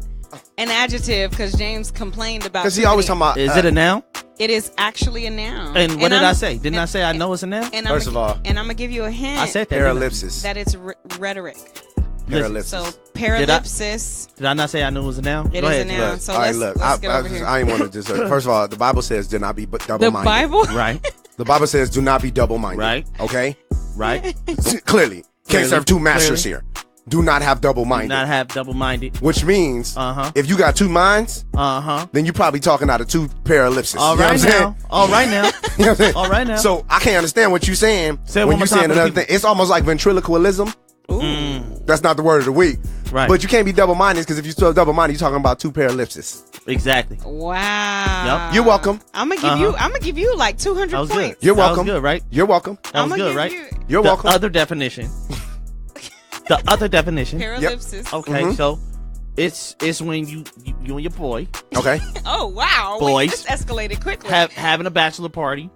an adjective because James complained about. Because he always talking about. Is it a noun? It is actually a noun. And what did I'm- I say? Didn't I say I know it's a noun? And First of all, and I'm gonna give you a hint. I said that. didn't I? paralypsis. that it's rhetoric. Paralypsis. So paralypsis. Did I not say I knew it was a noun? It Go is ahead, a Jay. noun. So all right, let's, look. let's get over here. I ain't want to just. First of all, the Bible says, "Do not be The double-minded." Bible. Right, The Bible says, "Do not be double-minded." Right. Okay. right. Clearly, can't Clearly. serve two masters Clearly. here. Do not have Do double-minded. not have double-minded. Which means, Uh-huh. if you got two minds, Uh-huh. then you're probably talking out of two paralypsis. All You know what right I'm saying? now. All right now. You know what I'm saying? All right now. So I can't understand what you're saying Say it when one you're more time saying for the another people. thing. It's almost like ventriloquism. That's not the word of the week. Right. But you can't be double-minded because if you're still double-minded, you're talking about two paralypsis. Exactly. Wow. You're welcome. I'm gonna give you. I'm gonna give you like 200 That was points. good. You're That was welcome. good, right? You're welcome. That was I'ma good, give right? you- You're the welcome. other definition. The other definition. Paralypsis. Okay, Mhm. so it's when you and your boy Okay. Oh wow. Boys. Wait, this escalated quickly. having a bachelor party.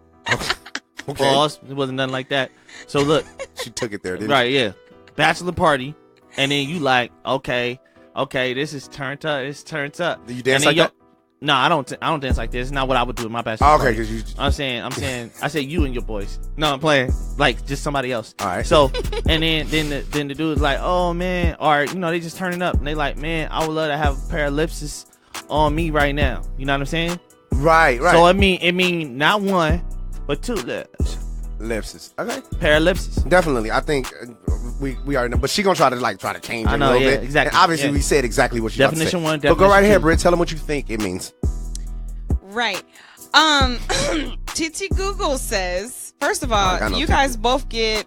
Okay. Pause. It wasn't nothing like that. So look, She took it there, didn't right, yeah, bachelor party, and then you like, okay, this is turned up. It's turned up. Do you dance And then like that? No, I don't dance like this. It's not what I would do with my bachelor Oh, okay, party. because you. I'm saying, I say you and your boys. No, I'm playing like just somebody else. All right. So, and then the dude is like, oh man, or they just turning up and they like, man, I would love to have paralypsis on me right now. You know what I'm saying? Right. So it mean not one, but two Ellipsis. Okay. paralypsis. Definitely. I think we already know. But she gonna try to change it I know, a little yeah, bit. exactly, And obviously, yeah. we said exactly what she about to say. Definition one, But go right definition ahead, two. Britt. Tell them what you think it means. Right. TT Google says, first of all, I know you TT. guys both get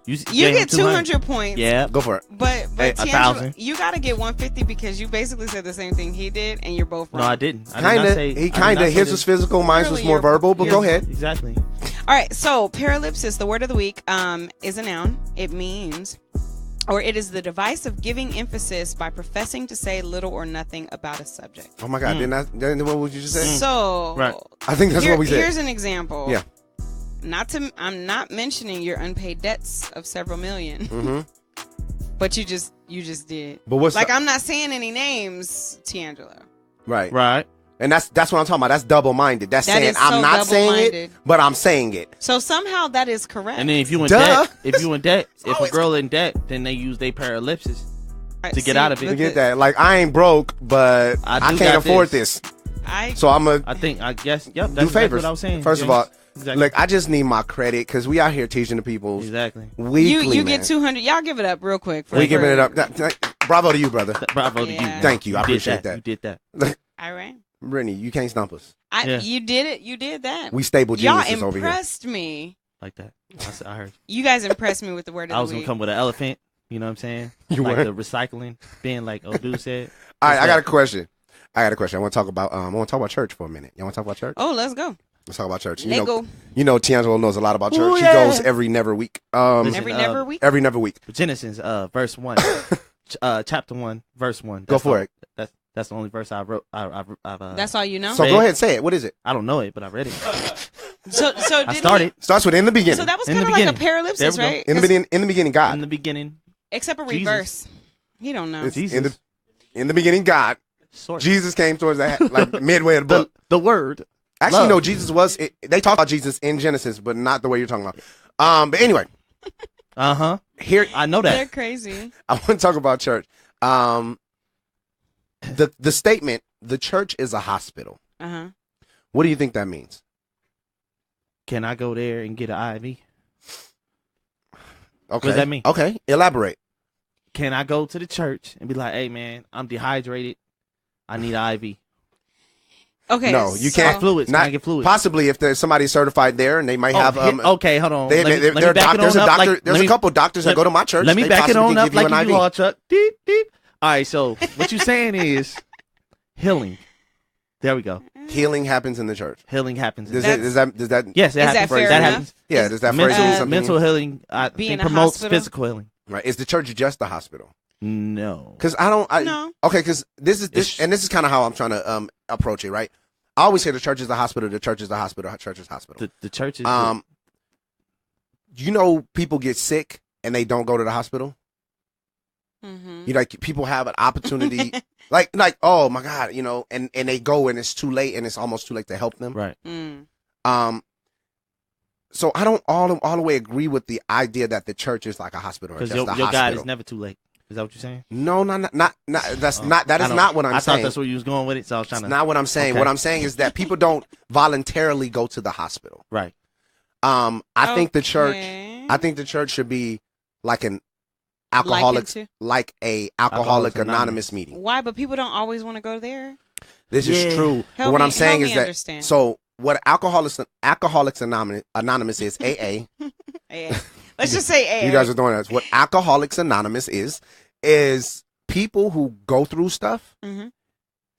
You get 200 points. Yeah. Go for it. But Hey, Tiangela, 1,000. you gotta get 150 because you basically said the same thing he did, and you're both wrong. No, I didn't. I did not Kinda. say- I He did not kinda. say His this. was physical. Mine was Really, more you're- verbal. But go you're- ahead. Exactly. All right, so paralypsis, the word of the week, is a noun. It means, or it is the device of giving emphasis by professing to say little or nothing about a subject. Oh my God! Didn't what would you just say? So, Right. I think that's what we said. Here's an example. Yeah. I'm not mentioning your unpaid debts of several million, Mm-hmm. but you just did. But what's like the- I'm not saying any names, Tiangelo. Right. Right. And that's what I'm talking about. That's double-minded. That's That saying is I'm so not saying it, double-minded. but I'm saying it. So somehow that is correct. And then if you in Duh. debt, if It's a girl in debt, then they use their paralypsis to get out of it. To get that, like I ain't broke, but I can't afford this. So I guess yep. That's do favors. What I was saying. First of all, exactly. look, I just need my credit because we out here teaching the people. Exactly. Weekly, you get 200. Y'all give it up real quick. We giving it up. Bravo to you, brother. Bravo to you. Thank you. I appreciate that. You did that. All right. Brittany, you can't stump us. You did it. You did that. We stable geniuses over here. Y'all impressed me. Like that. I heard. You guys impressed me with the word of the week. I was gonna come with an elephant. You know what I'm saying? You like were? the recycling, being like Odu said. All right, I got a question. I want to talk about church for a minute. You want to talk about church? Oh, let's go. Let's talk about church. Lego. You know, Tiangelo knows a lot about church. Ooh, He yeah. goes every never week. Every never week. Every never week. Genesis, verse 1, chapter 1, verse 1. Go for it. That's the only verse I wrote. That's all you know. So go ahead, say it. What is it? I don't know it, but I read it. So I started. Starts with in the beginning. So that was kind of like a parallipsis, right? In the beginning, God. In the beginning. Except for reverse. He don't know. Jesus. In the beginning, God. Jesus came towards that like midway of the book. The word. Actually, love. no. Jesus was. They talk about Jesus in Genesis, but not the way you're talking about. But anyway. Here, I know that. They're crazy. I want to talk about church. The statement, the church is a hospital. What do you think that means? Can I go there and get an IV? Okay. What does that mean? Okay, elaborate. Can I go to the church and be like, hey, man, I'm dehydrated. I need an IV. Okay. No, you can't. Fluids. Not, can I get fluids? Possibly if there's somebody certified there and they might have. Okay, hold on. There's a couple doctors that go to my church. Let me they back it on up like an you IV. all, Chuck. Deep, deep. All right, so what you're saying is healing. There we go. Healing happens in the church. Healing happens. Does that? Yes, it happens. That happens. Yeah, does that phrase mean something? Mental healing promotes physical healing. Right. Is the church just a hospital? No. Because no. Okay, because this is kind of how I'm trying to approach it. Right. I always say the church is the hospital. The church is the hospital. The church is hospital. The church is. You know, people get sick and they don't go to the hospital. You know, like people have an opportunity, like oh my God, you know, and they go and it's too late and it's almost too late to help them. Right. So I don't all the way agree with the idea that the church is like a hospital. Because your God is never too late. Is that what you're saying? No, not. That is not what I'm saying. I thought that's where you was going with it, so I was trying to. Not what I'm saying. Okay. What I'm saying is that people don't voluntarily go to the hospital. Right. I think the church. I think the church should be like an Alcoholics Anonymous meeting. Why? But people don't always want to go there. This is true. But what I'm saying is that understand. So what Alcoholics Anonymous is AA. AA. Let's just say AA. You guys are doing that. What Alcoholics Anonymous is people who go through stuff,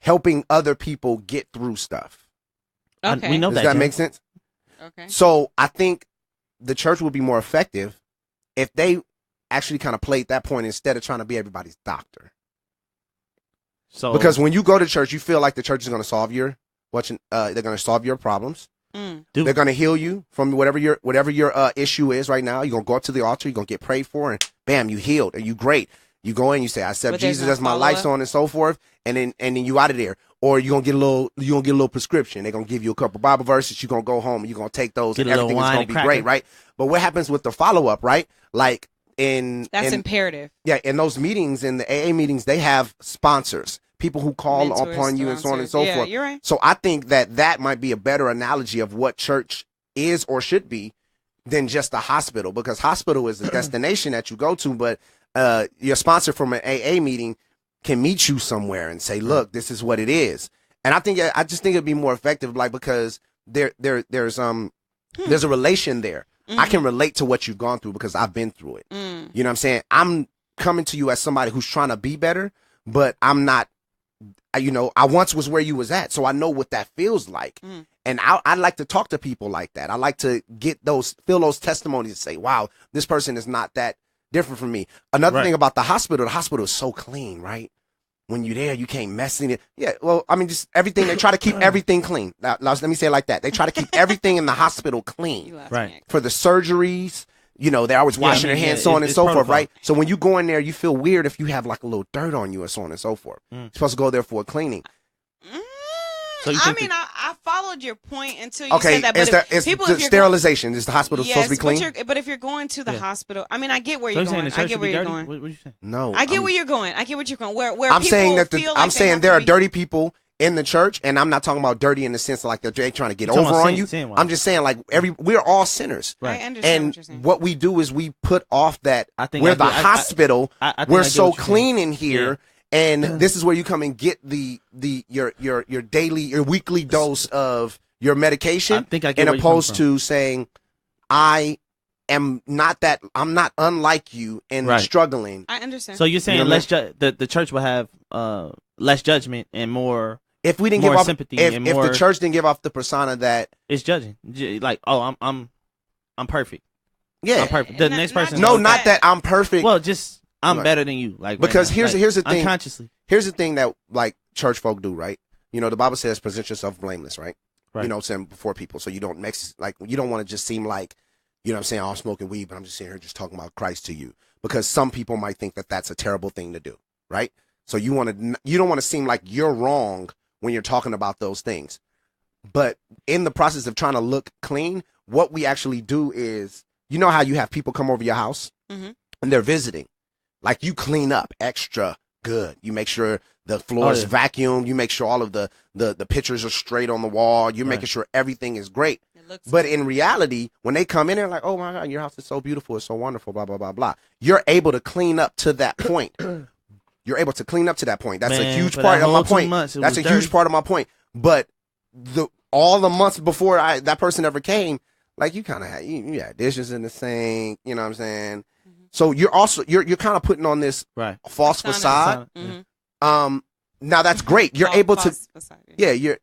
helping other people get through stuff. Okay. We know Does that make sense? Okay. So I think the church would be more effective if they actually kind of played that point instead of trying to be everybody's doctor. So because when you go to church, you feel like the church is going to solve they're going to solve your problems. They're going to heal you from whatever your issue is right now. You're going to go up to the altar, you're going to get prayed for, and bam, you healed, and you great. You go in, you say, I accept Jesus as my life, so on and so forth, and then you out of there. Or you're gonna get a little prescription. They're gonna give you a couple Bible verses, you're gonna go home, you're gonna take those, and everything is gonna be great, right? But what happens with the follow-up, right? Like That's imperative. Yeah, in those meetings, in the AA meetings, they have sponsors. People who call Mentors, upon you and so on and so forth. You're right. So I think that might be a better analogy of what church is or should be than just a hospital, because hospital is a destination that you go to, but your sponsor from an AA meeting can meet you somewhere and say, look, this is what it is. And I just think it'd be more effective, like, because there's a relation there. I can relate to what you've gone through because I've been through it. You know what I'm saying? I'm coming to you as somebody who's trying to be better, but I'm not. You know, I once was where you was at, so I know what that feels like. And I like to talk to people like that. I like to feel those testimonies and say, wow, this person is not that different from me. Another thing about the hospital is so clean, right? When you're there, you can't mess in it. Yeah, well, I mean, just everything. They try to keep everything clean. Now, let me say it like that. They try to keep everything in the hospital clean. Right. For the surgeries, you know, they're always washing their hands, so on and so forth, right? So when you go in there, you feel weird if you have like a little dirt on you and so on and so forth. You're supposed to go there for a cleaning. So I follow followed your point until you said that. But it's people, the if you're sterilization. Is the hospital supposed to be clean? But if you're going to the hospital, I mean, I get where So you're saying going. the church I get should where be you're dirty? going. What you saying? No, I get where you're going. I get what you're going. Where I'm people saying that feel I'm like saying there are dirty people in the church, and I'm not talking about dirty in the sense of like they're trying to get over on you. I'm just saying like we're all sinners. Right. I understand and what you're saying. what we do is we put off that we're the hospital. I think we're I get so what you're clean saying. in here, and this is where you come and get your daily, your weekly dose of your medication. I think I get and where you're coming opposed from. to saying, I'm not unlike you and Right. struggling. I understand. So you're saying You know what I the church will have less judgment and more If we didn't more give off sympathy if and the more church didn't give off the persona that it's judging. Like, oh, I'm perfect. yeah, I'm perfect. The next person. no, not that I'm perfect. Well, just I'm Right. better than you. Like Because right now. here's the thing. Unconsciously. Here's the thing that like church folk do, right? You know, the Bible says present yourself blameless, right? Right. You know what I'm saying, before people. So you don't mix, like, you don't want to just seem like, you know what I'm saying, oh, I'm smoking weed, but I'm just sitting here just talking about Christ to you. Because some people might think that that's a terrible thing to do, right? So you don't want to seem like you're wrong when you're talking about those things. But in the process of trying to look clean, what we actually do is, you know how you have people come over your house Mhm. and they're visiting. Like you clean up extra good. You make sure the floor is vacuumed. You make sure all of the pictures are straight on the wall. You're making sure everything is great. But in reality, when they come in there like, oh my God, your house is so beautiful. It's so wonderful, blah, blah, blah, blah. You're able to clean up to that point. You're able to clean up to that point. That's a huge part of my point. That's a huge part of my point. But all the months before that person ever came, like you kind of had, you had dishes in the sink, you know what I'm saying? So you're also, you're kind of putting on this false facade. Now that's great. You're able to, facade, you're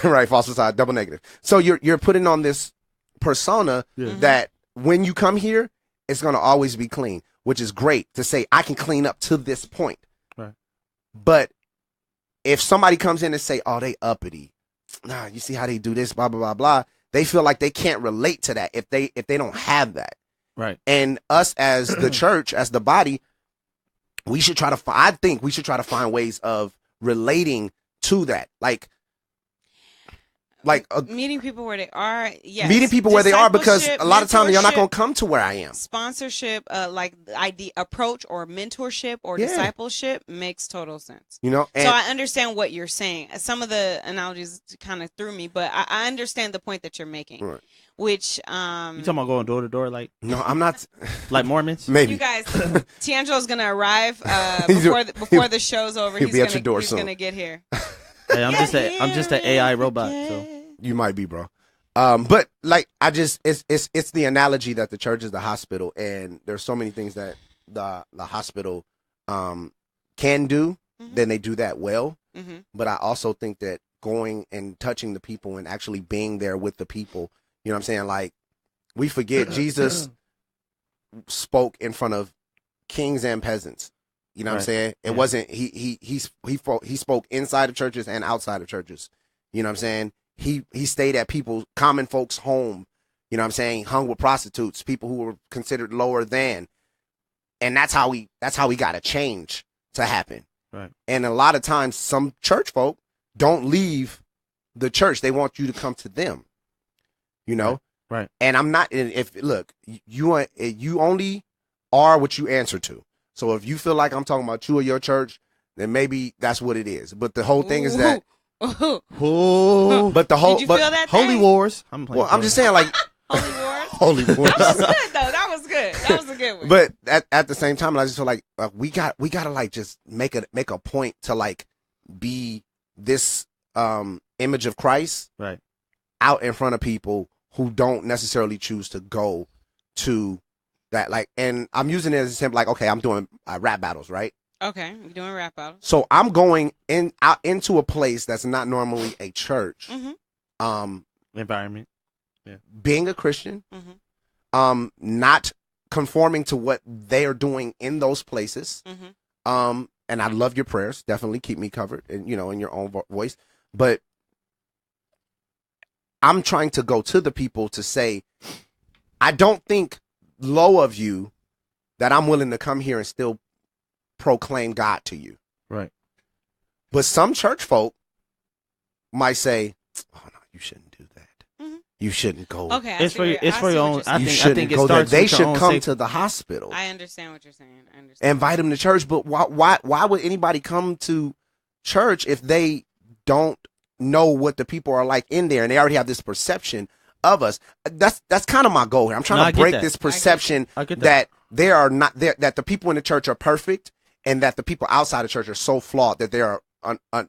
right. False facade, double negative. So you're putting on this persona that when you come here, it's going to always be clean, which is great to say, I can clean up to this point. Right. But if somebody comes in and say, oh, they uppity, nah, you see how they do this, blah, blah, blah, blah. They feel like they can't relate to that if they don't have that. Right. And us as the church, as the body, we should try to I think we should try to find ways of relating to that. Like meeting people where they are. Yes. meeting people where they are, because a lot of times you're not mentorship, going to come to where I am. Sponsorship, like the approach or mentorship or discipleship makes total sense. You know, so I understand what you're saying. Some of the analogies kind of threw me, but I understand the point that you're making. Right. Which You talking about going door to door like? No, I'm not. Like Mormons? Maybe. You guys, Tiangelo's gonna arrive before the show's over. He'll be at your door soon. He's gonna get here. Hey, I'm just an AI robot. So You might be, bro. But like it's the analogy that the church is the hospital, and there's so many things that the hospital can do. Then they do that well. But I also think that going and touching the people and actually being there with the people, you know what I'm saying? Like, we forget Jesus spoke in front of kings and peasants. You know what I'm saying? It wasn't he spoke inside of churches and outside of churches. You know what I'm saying? He stayed at common folks' home. You know what I'm saying? Hung with prostitutes, people who were considered lower than. And that's how we got a change to happen. Right. And a lot of times some church folk don't leave the church. They want you to come to them. You know? Right. And I'm not, look, you only are what you answer to. So if you feel like I'm talking about you or your church, then maybe that's what it is. But the whole thing is that. But the whole. Did you feel that Holy thing? Wars. I'm just saying, like. Holy Wars. Holy Wars. That was good though. That was good. That was a good one. But at the same time, I just feel like we gotta like just make a point to like be this image of Christ out in front of people who don't necessarily choose to go to that. Like, and I'm using it as a example. Like, okay, I'm doing rap battles, right? Okay, you're doing rap battles. So I'm going out into a place that's not normally a church. Environment. Yeah. Being a Christian, not conforming to what they are doing in those places. And I love your prayers. Definitely keep me covered, and in your own voice. But I'm trying to go to the people to say, I don't think low of you that I'm willing to come here and still proclaim God to you. Right. But some church folk might say, oh no, you shouldn't do that. Mm-hmm. You shouldn't go. Okay, It's for your own. I think it go there. starts They with your should own come safety. to the hospital. I understand what you're saying. I understand. Invite them to church, but why would anybody come to church if they don't know what the people are like in there and they already have this perception of us? That's kind of my goal here. I'm trying to break this perception that they are not there, that the people in the church are perfect and that the people outside the church are so flawed that they are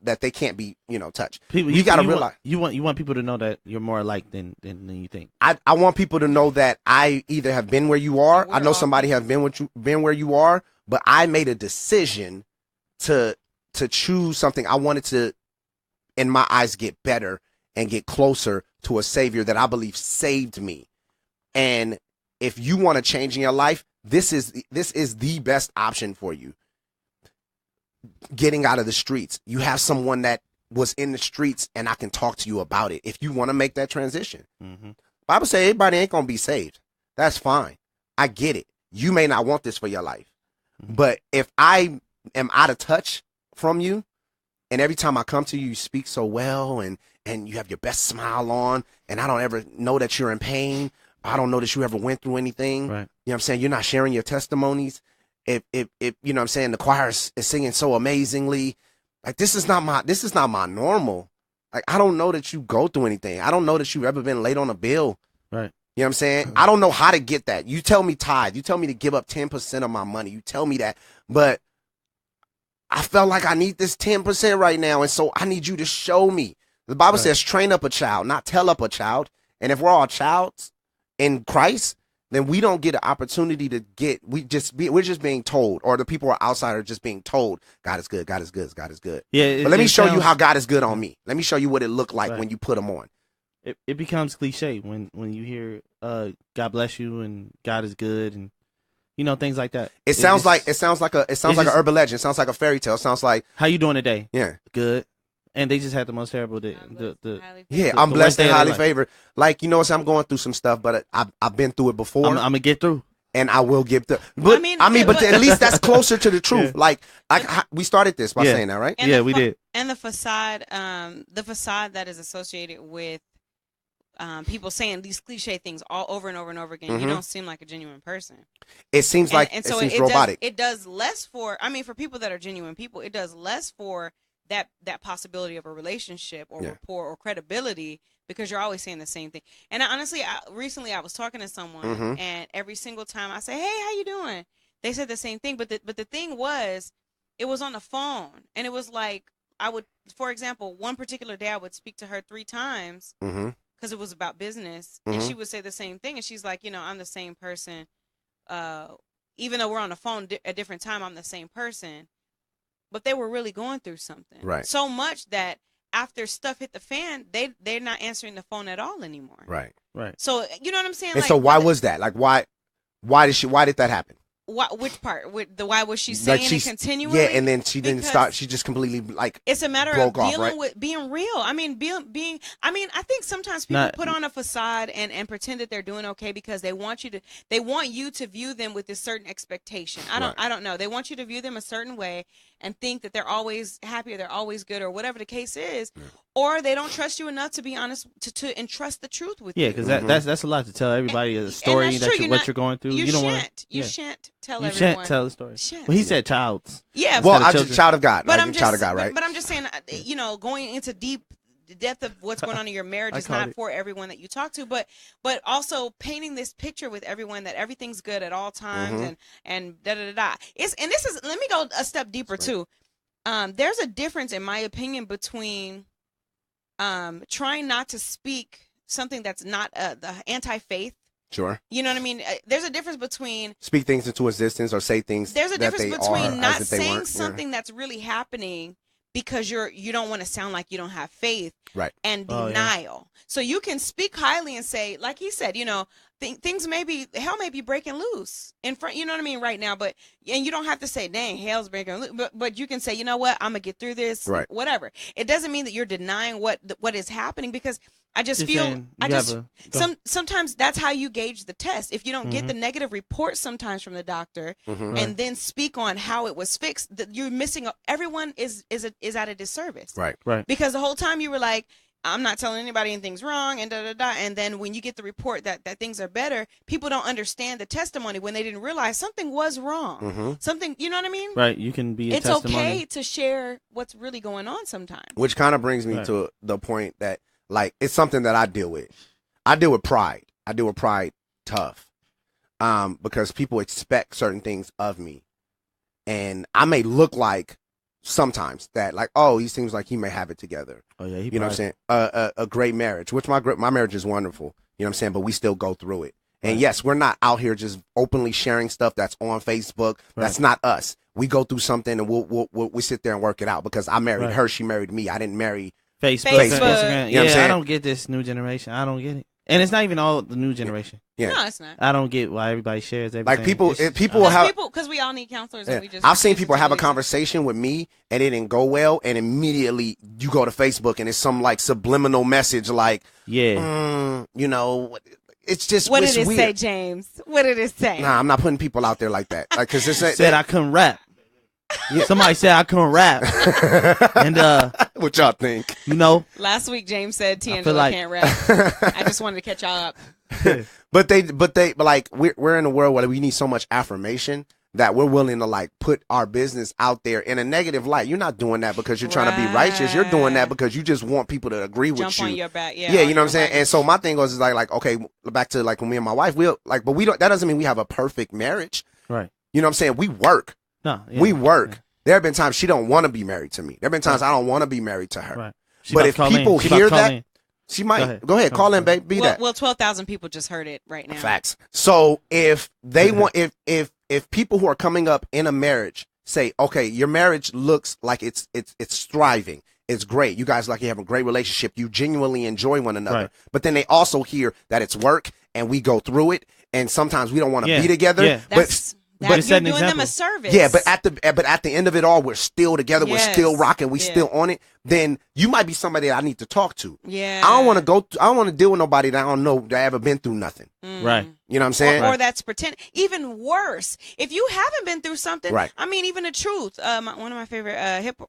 that they can't be, touched. People, you got to realize you want people to know that you're more alike than you think. I want people to know that I either have been where you are. I know somebody have been where you are, but I made a decision to choose something. I wanted to, in my eyes, get better and get closer to a Savior that I believe saved me. And if you want to change in your life, this is the best option for you. Getting out of the streets. You have someone that was in the streets and I can talk to you about it. If you want to make that transition. Mm-hmm. Bible say everybody ain't going to be saved. That's fine. I get it. You may not want this for your life. Mm-hmm. But if I am out of touch from you and every time I come to you, you speak so well and you have your best smile on and I don't ever know that you're in pain. I don't know that you ever went through anything. Right. You know what I'm saying? You're not sharing your testimonies. If you know what I'm saying, the choir is singing so amazingly. Like this is not my normal. Like I don't know that you go through anything. I don't know that you've ever been late on a bill. Right. You know what I'm saying? I don't know how to get that. You tell me tithe. You tell me to give up 10% of my money. You tell me that. But I felt like I need this 10% right now. And so I need you to show me. The Bible says train up a child, not tell up a child. And if we're all childs in Christ, then we don't get an opportunity to get, we're just being told, or the people are outside are just being told, God is good, God is good, God is good. Yeah. But let me show you how God is good on me. Let me show you what it looked like when you put him on. It becomes cliche when you hear God bless you and God is good and things like that. It sounds like an urban legend. It sounds like a fairy tale. It sounds like, how you doing today? Yeah, good. And they just had the most terrible day. I'm blessed and highly favored. Like, I'm going through some stuff, but I've been through it before. I'm gonna get through, and I will get through. But but at least that's closer to the truth. Yeah. Like we started this by saying that, right? Yeah, we did. And the facade that is associated with people saying these cliche things all over and over and over again. Mm-hmm. You don't seem like a genuine person. It seems like it seems robotic. It does less for people that are genuine people. It does less for that possibility of a relationship or rapport or credibility, because you're always saying the same thing. And recently I was talking to someone, and every single time I say, "Hey, how you doing?" they said the same thing. But the thing was, it was on the phone, and it was like I would, for example, one particular day I would speak to her 3 times because it was about business, and she would say the same thing, and she's like, I'm the same person, even though we're on the phone at different time, I'm the same person. But they were really going through something. Right. So much that after stuff hit the fan, they're not answering the phone at all anymore. Right. Right. So you know what I'm saying? And so why was that? Like why did that happen? Which part? Why was she saying it continually? Yeah, and then she didn't start. She just completely It's a matter of dealing with being real. I mean, I think sometimes people put on a facade and pretend that they're doing okay because they want you to view them with this certain expectation. I don't know. They want you to view them a certain way and think that they're always happy or they're always good or whatever the case is. Yeah. Or they don't trust you enough to be honest to entrust the truth with you. Yeah, because that's a lot to tell everybody a story what you're going through. You shan't tell everyone. You shan't tell the story. Well, he said childs. Yeah. Well, I'm just child of God. But I'm child of God, right? But I'm just saying, going into the depth of what's going on in your marriage is not for everyone that you talk to, but also painting this picture with everyone that everything's good at all times and da da da da. Let me go a step deeper too. There's a difference, in my opinion, between trying not to speak something that's not the anti-faith. Sure. You know what I mean? There's a difference between speak things into existence or say things. There's a difference between not saying something that's really happening because you don't want to sound like you don't have faith, right? And denial. So you can speak highly and say, like he said, things hell may be breaking loose in front. You know what I mean? Right now, and you don't have to say, "Dang, hell's breaking loose," but you can say, "You know what? I'm gonna get through this." Right. Whatever. It doesn't mean that you're denying what is happening, because I just feel sometimes that's how you gauge the test. If you don't get the negative report sometimes from the doctor and then speak on how it was fixed, that you're missing. Everyone is at a disservice, right? Because the whole time you were like, I'm not telling anybody anything's wrong, and da da da. And then when you get the report that things are better, people don't understand the testimony when they didn't realize something was wrong. Something, you know what I mean? Right. You can be. It's okay to share what's really going on sometimes. Which kind of brings me to the point that, like, it's something that I deal with. I deal with pride. I deal with pride tough, because people expect certain things of me, and I may look like sometimes that, like, oh, he seems like he may have it together. Oh yeah, you know what I'm saying? A great marriage, which my marriage is wonderful. You know what I'm saying? But we still go through it. And yes, we're not out here just openly sharing stuff that's on Facebook. That's not us. We go through something and we sit there and work it out, because I married her, she married me. I didn't marry Facebook. Instagram. You know what I'm saying? I don't get this new generation. I don't get it. And it's not even all the new generation. Yeah. No, it's not. I don't get why everybody shares everything. Like people have, because we all need counselors. And we just I've seen people have a conversation with me and it didn't go well, and immediately you go to Facebook and it's some like subliminal message like, you know, it's just what did it weird. say, James? What did it say? Nah, I'm not putting people out there like that. Like, cause it said I couldn't rap. Yeah. Somebody said I couldn't rap. And what y'all think? You know, last week James said D'Angelo can't rap. I just wanted to catch y'all up. But like we're in a world where we need so much affirmation that we're willing to like put our business out there in a negative light. You're not doing that because you're trying to be righteous. You're doing that because you just want people to agree with you. Jump on your back, yeah, you know what I'm saying? And so my thing goes is like, okay, back to like when me and my wife, but we don't, that doesn't mean we have a perfect marriage. Right. You know what I'm saying? We work. No. Yeah, we work. Yeah. There have been times she don't want to be married to me. There have been times I don't want to be married to her. Right. But if people hear that, she might go ahead, call in, babe. Be that. Well, 12,000 people just heard it right now. Facts. So if they want, if people who are coming up in a marriage say, okay, your marriage looks like it's thriving, it's great, you guys like you have a great relationship, you genuinely enjoy one another, but then they also hear that it's work and we go through it, and sometimes we don't want to be together, but you're doing them a service. Yeah, but at the end of it all, we're still together. We're still rocking. We still on it. Then you might be somebody that I need to talk to. Yeah. I don't want to deal with nobody that I don't know that ever been through nothing. Right. You know what I'm saying? Or that's pretend. Even worse, if you haven't been through something. Right. I mean, even the Truth, one of my favorite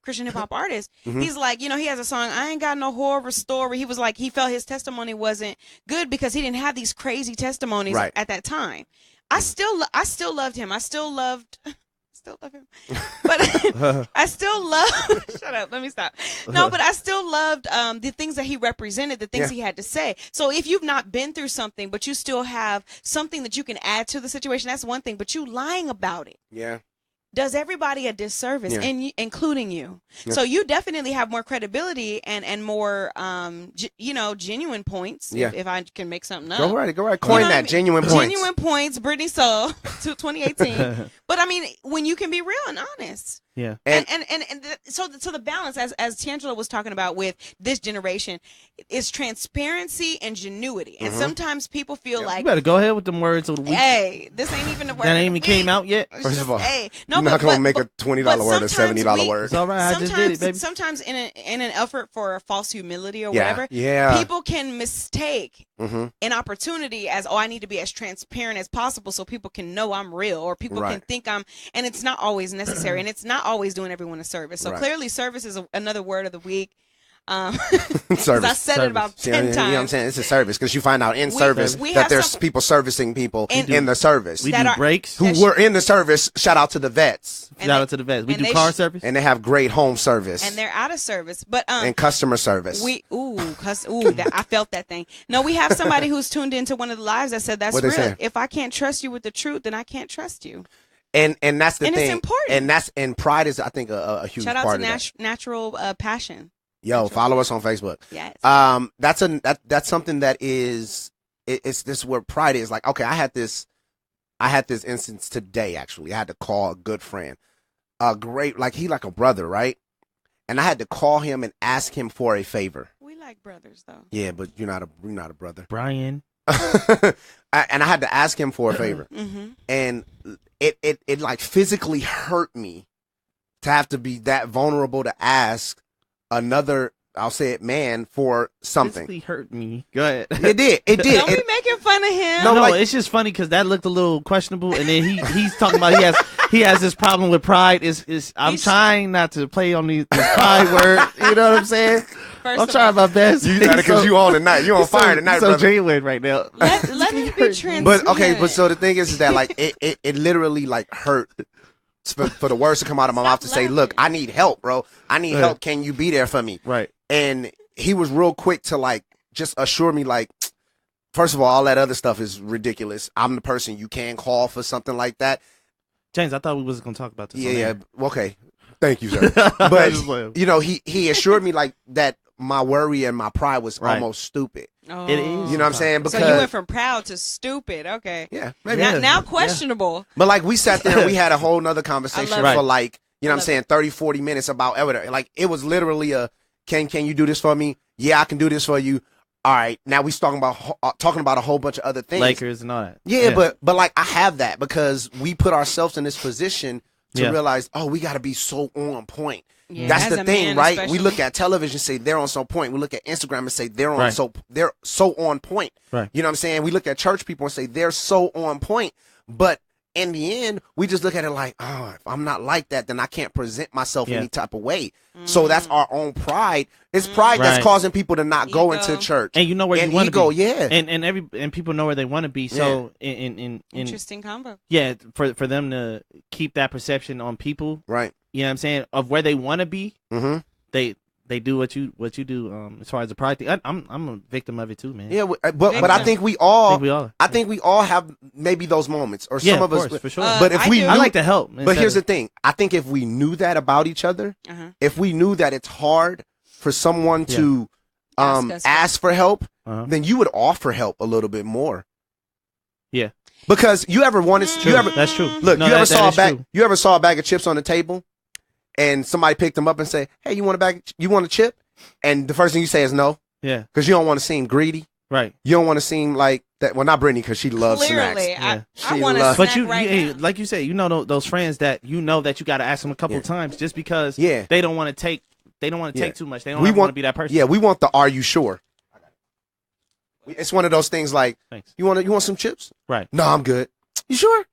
Christian hip hop artists. He's like, you know, he has a song, I Ain't Got No Horror Story. He was like, he felt his testimony wasn't good because he didn't have these crazy testimonies at that time. I still loved him. I still love him. But I still love shut up, let me stop. No, but I still loved the things that he represented, the things he had to say. So if you've not been through something, but you still have something that you can add to the situation, that's one thing. But you lying about it. Yeah. Does everybody a disservice, including you. Yeah. So you definitely have more credibility and more, genuine points. Yeah. If I can make something up. Go right. Coin that. Genuine points. Genuine points. Brittany Soul to 2018. But I mean, when you can be real and honest. Yeah. And so the balance, as D'Angelo was talking about with this generation, is transparency and genuity. And sometimes people feel like, you better go ahead with them words of the week. Hey, this ain't even the word. That ain't even came out yet. First of all, no, you're not gonna make a $20 word a $70 word. It's all right. I just did it, baby. Sometimes in an effort for false humility or whatever, people can mistake an opportunity as, I need to be as transparent as possible so people can know I'm real, or people can think I'm, and it's not always necessary, and it's not always doing everyone a service. So clearly service is another word of the week. Service. I said it about 10 times. You know what I'm saying? It's a service because you find out in service that there's people servicing people in the service. We do breaks. Who were in the service. Shout out to the vets. Shout out to the vets. We do car service. And they have great home service. And they're out of service. But and customer service. I felt that thing. No, we have somebody who's tuned into one of the lives that said that's real. If I can't trust you with the truth, then I can't trust you. And that's the thing. And it's important. And pride is, I think, a huge part of that. Shout out to natural passion. Yo, follow us on Facebook. Yes. That's something that is, it's this where pride is. Like, okay, I had this instance today, actually. I had to call a good friend, he like a brother, right? And I had to call him and ask him for a favor. We like brothers, though. Yeah, but you're not a brother. Brian. And I had to ask him for a favor. And it like physically hurt me to have to be that vulnerable to ask another, I'll say it, man, for something. Physically hurt me. Go ahead. It did. Don't be making fun of him. No, it's just funny because that looked a little questionable, and then he's talking about he has this problem with pride. I'm trying not to play on these pride word. You know what I'm saying? First I'm of trying all, my best. You got it because you on tonight. You on fire tonight, so brother. genuine right now. let me be transparent. But okay, but so the thing is that like it literally like hurt for the words to come out of my mouth to say, look, I need help, bro. I need help. Can you be there for me? Right. And he was real quick to like just assure me like, first of all that other stuff is ridiculous. I'm the person you can call for something like that. James, I thought we was gonna talk about this. Yeah. Okay. Thank you, sir. But you know, he assured me like that my worry and my pride was almost stupid. Oh. It is. You know what I'm saying? Because so you went from proud to stupid. Okay. Yeah. Maybe. Now questionable. But like we sat there and we had a whole nother conversation for like, you know what I'm saying, 30, 40 minutes about everything. Like it was literally a, can you do this for me? Yeah, I can do this for you. All right. Now we talking about a whole bunch of other things. Lakers and all that. Yeah, but like I have that because we put ourselves in this position to realize, oh, we got to be so on point. Yeah, that's as the a thing, man, right? especially. We look at television, say they're on so point. We look at Instagram and say they're on they're so on point. Right. You know what I'm saying? We look at church people and say they're so on point. But in the end, we just look at it like, oh, if I'm not like that, then I can't present myself any type of way. So that's our own pride. It's pride that's causing people to not go into church. And you know where you want to be. Yeah. And people know where they want to be. So in interesting combo. Yeah, for them to keep that perception on people. Right. You know what I'm saying? Of where they want to be. Mm-hmm. They do what you do. As far as the pride thing, I'm a victim of it too, man. Yeah, but I think we all. I think we all have maybe those moments, or some of us for sure. But if I like to help. But here's the thing: I think if we knew that about each other, if we knew that it's hard for someone to ask for help, then you would offer help a little bit more. Yeah. Because you ever wanted, that's true. Look, you ever saw a bag of chips on the table, and somebody picked them up and say, "Hey, you want a chip?" And the first thing you say is no. Yeah. Because you don't want to seem greedy. Right. You don't want to seem like that. Well, not Brittany, because she loves snacks. I want to But snack like you say, you know those friends that you know that you got to ask them a couple of times just because they don't want to take too much. They don't want to be that person. Yeah, we want the "Are you sure?" It's one of those things like, thanks. You want some chips? Right. No, I'm good. You sure?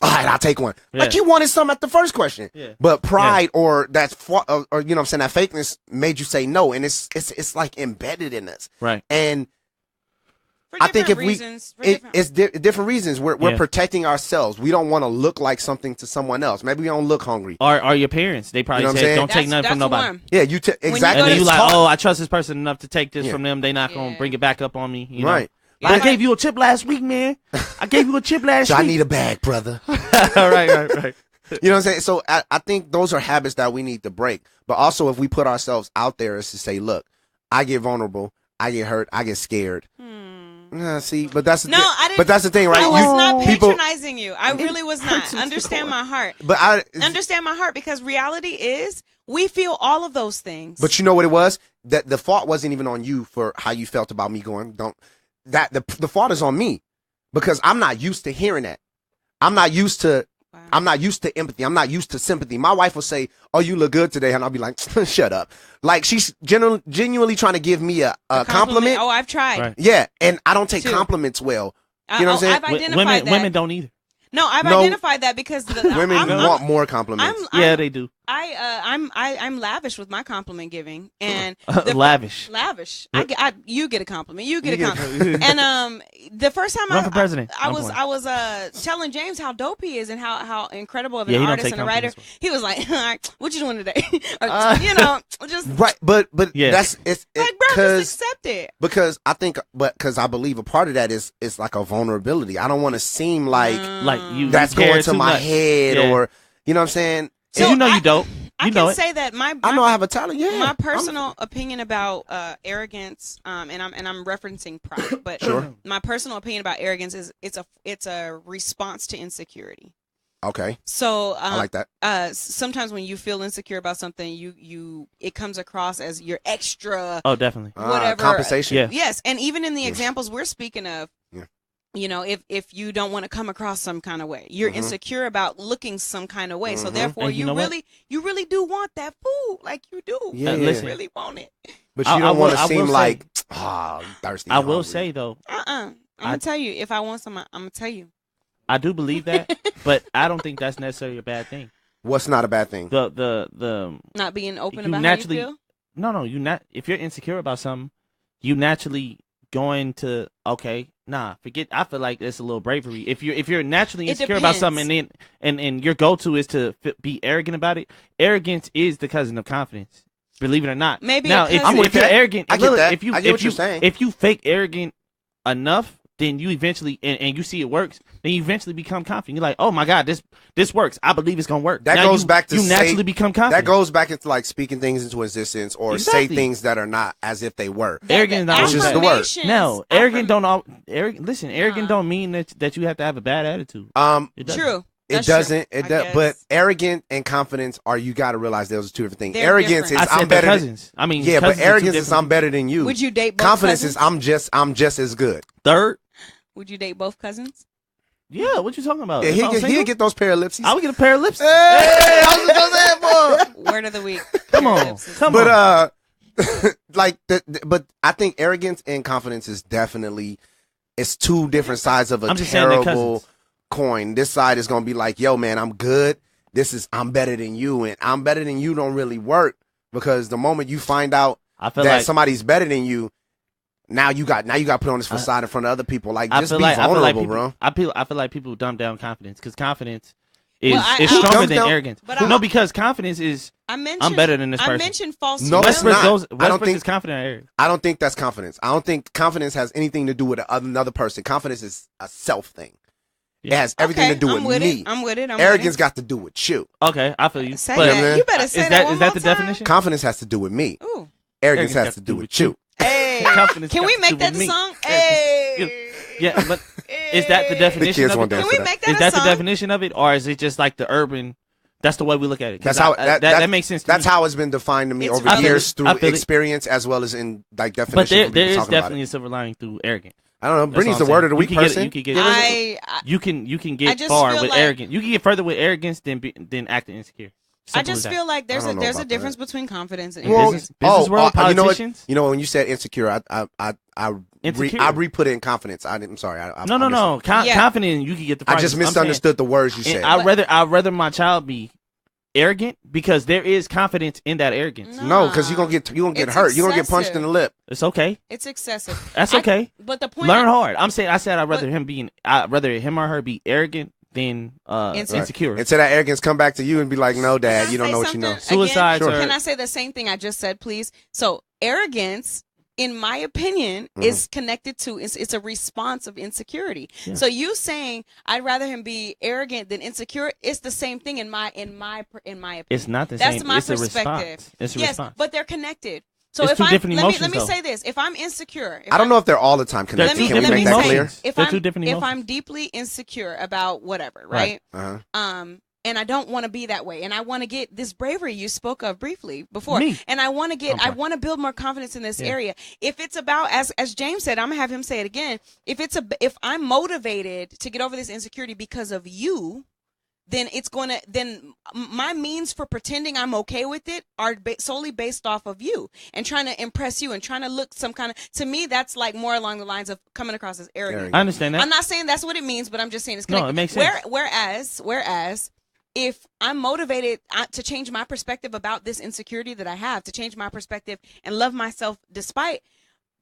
All right, I'll take one. Yeah. Like you wanted some at the first question. Yeah. But pride or that or you know what I'm saying, that fakeness made you say no, and it's like embedded in us. Right. And for I think if reasons, it's different reasons. We're protecting ourselves. We don't want to look like something to someone else. Maybe we don't look hungry. Or your parents. They probably say, don't take nothing from nobody. One. Yeah, exactly. And then you like, oh, I trust this person enough to take this from them. They're not going to bring it back up on me. You know? Right. Like, I gave you a chip last week, man. I gave you a chip last week. I need a bag, brother. right. You know what I'm saying? So I think those are habits that we need to break. But also, if we put ourselves out there, is to say, look, I get vulnerable, I get hurt, I get scared. See, but that's the thing, right? I was not patronizing you. I really was not. Understand my heart. But I understand my heart, because reality is we feel all of those things. But you know what it was? That the fault wasn't even on you for how you felt about me going. The fault is on me, because I'm not used to hearing that. I'm not used to empathy. I'm not used to sympathy. My wife will say, "Oh, you look good today," and I'll be like, "Shut up!" Like she's genuinely trying to give me a compliment. Oh, I've tried. Right. Yeah, and I don't take compliments well. You know what I'm saying? I've identified that. Women don't either. No, I've identified that because women want more compliments. Yeah, they do. I'm lavish with my compliment giving, and lavish. You get a compliment. You get a compliment. And the first time Run for president. I was telling James how dope he is and how incredible of an artist and a writer. He was like, "All right, what you doing today?" Just right. But that's it's like, bro, just accept it. Because I believe a part of that is like a vulnerability. I don't want to seem like you that's going to my much. head, or you know what I'm saying. So you know you don't. I can say that I know I have a talent. Yeah, my personal opinion about arrogance, and I'm referencing pride, but my personal opinion about arrogance is it's a response to insecurity. Okay. So I like that. Sometimes when you feel insecure about something, it comes across as you're extra. Oh, definitely. Whatever compensation. Yeah. Yes, and even in the examples we're speaking of. Yeah. You know, if you don't want to come across some kind of way, you're insecure about looking some kind of way. So therefore, you really do want that food, like you do. Yeah, you really want it. But you don't want to seem like thirsty. I will say though. I'm gonna tell you, if I want some, I'm gonna tell you. I do believe that, but I don't think that's necessarily a bad thing. What's not a bad thing? The not being open about how you feel. No. If you're insecure about something, you naturally going to forget. I feel like it's a little bravery. If you're naturally insecure about something, and your go-to is to be arrogant about it. Arrogance is the cousin of confidence. Believe it or not. Maybe now, if you're arrogant, I get that. If I get what you're saying. If you fake arrogant enough, then you eventually and you see it works, then you eventually become confident. You're like, oh my God, this works. I believe it's gonna work. That now goes back to you naturally become confident. That goes back into like speaking things into existence or say things that are not as if they were. Arrogant which is the word. No, arrogant don't mean that you have to have a bad attitude. True. It doesn't. It does. But arrogant and confidence you got to realize those are two different things. They're arrogance different. is I'm better. Cousins. I mean, yeah, but arrogance is I'm better than you. Would you date both confidence cousins? is I'm just as good. Third. Would you date both cousins? Yeah, what you talking about? Yeah, he'll get those pair of lips. I would get a pair of lips. Hey, I was gonna say it, boy. Word of the week. Come on. But but I think arrogance and confidence is definitely it's two different sides of a terrible coin. This side is gonna be like, yo, man, I'm good. This is I'm better than you, and I'm better than you don't really work because the moment you find out that somebody's better than you. Now you got put on this facade in front of other people. Like, just be vulnerable, bro. I feel like people dumb down confidence because confidence is stronger than arrogance. Because confidence is I'm better than this person. I mentioned false. No, it's not. Westbrook is confident in arrogance. I don't think that's confidence. I don't think confidence has anything to do with another person. Confidence is a self thing. It has everything to do with me. I'm with it. Arrogance got to do with you. Okay, I feel you. Say that. You better say that. Is that the definition? Confidence has to do with me. Ooh. Arrogance has to do with you. Hey, can we make that the song? Hey, yeah, but is that the definition of it? Can we make that is that the definition of it, or is it just like the urban? That's the way we look at it. That's how that makes sense. That's how it's been defined to me over the years through experience as well as in like definition. But there is definitely a silver lining through arrogant. I don't know. Brittany's the word of the week person. You can get far with arrogance. You can get further with arrogance than acting insecure. I just feel like there's a difference between confidence and business world, politicians. You know when you said insecure, I re-put it in confidence. I'm sorry. No. Confident, you can get the. I just misunderstood the words you said. I'd rather my child be arrogant because there is confidence in that arrogance. No, because you're gonna get hurt. You're gonna get punched in the lip. It's okay. It's excessive. That's okay. But the point. Learn hard. I said I'd rather him or her be arrogant than insecure. Right. Until that arrogance come back to you and be like, no, Dad, you don't know what you know. Suicide. Again, can I say the same thing I just said, please? So arrogance, in my opinion, is connected to it's a response of insecurity. Yeah. So you saying I'd rather him be arrogant than insecure, it's the same thing in my opinion. It's not the same. That's my perspective. It's a response. But they're connected. So it's if let me say this: if I'm insecure, I don't know if they're all the time connected. Can we make that clear? If I'm deeply insecure about whatever, right? And I don't want to be that way, and I want to get this bravery you spoke of briefly before, and I want to build more confidence in this area. If it's about, as James said, I'm gonna have him say it again. If I'm motivated to get over this insecurity because of you, then my means for pretending I'm okay with it are solely based off of you and trying to impress you and trying to look some kind of, to me, that's like more along the lines of coming across as arrogant. I understand that. I'm not saying that's what it means, but I'm just saying it's connected. No, it makes sense. Whereas if I'm motivated to change my perspective about this insecurity that I have, to change my perspective and love myself despite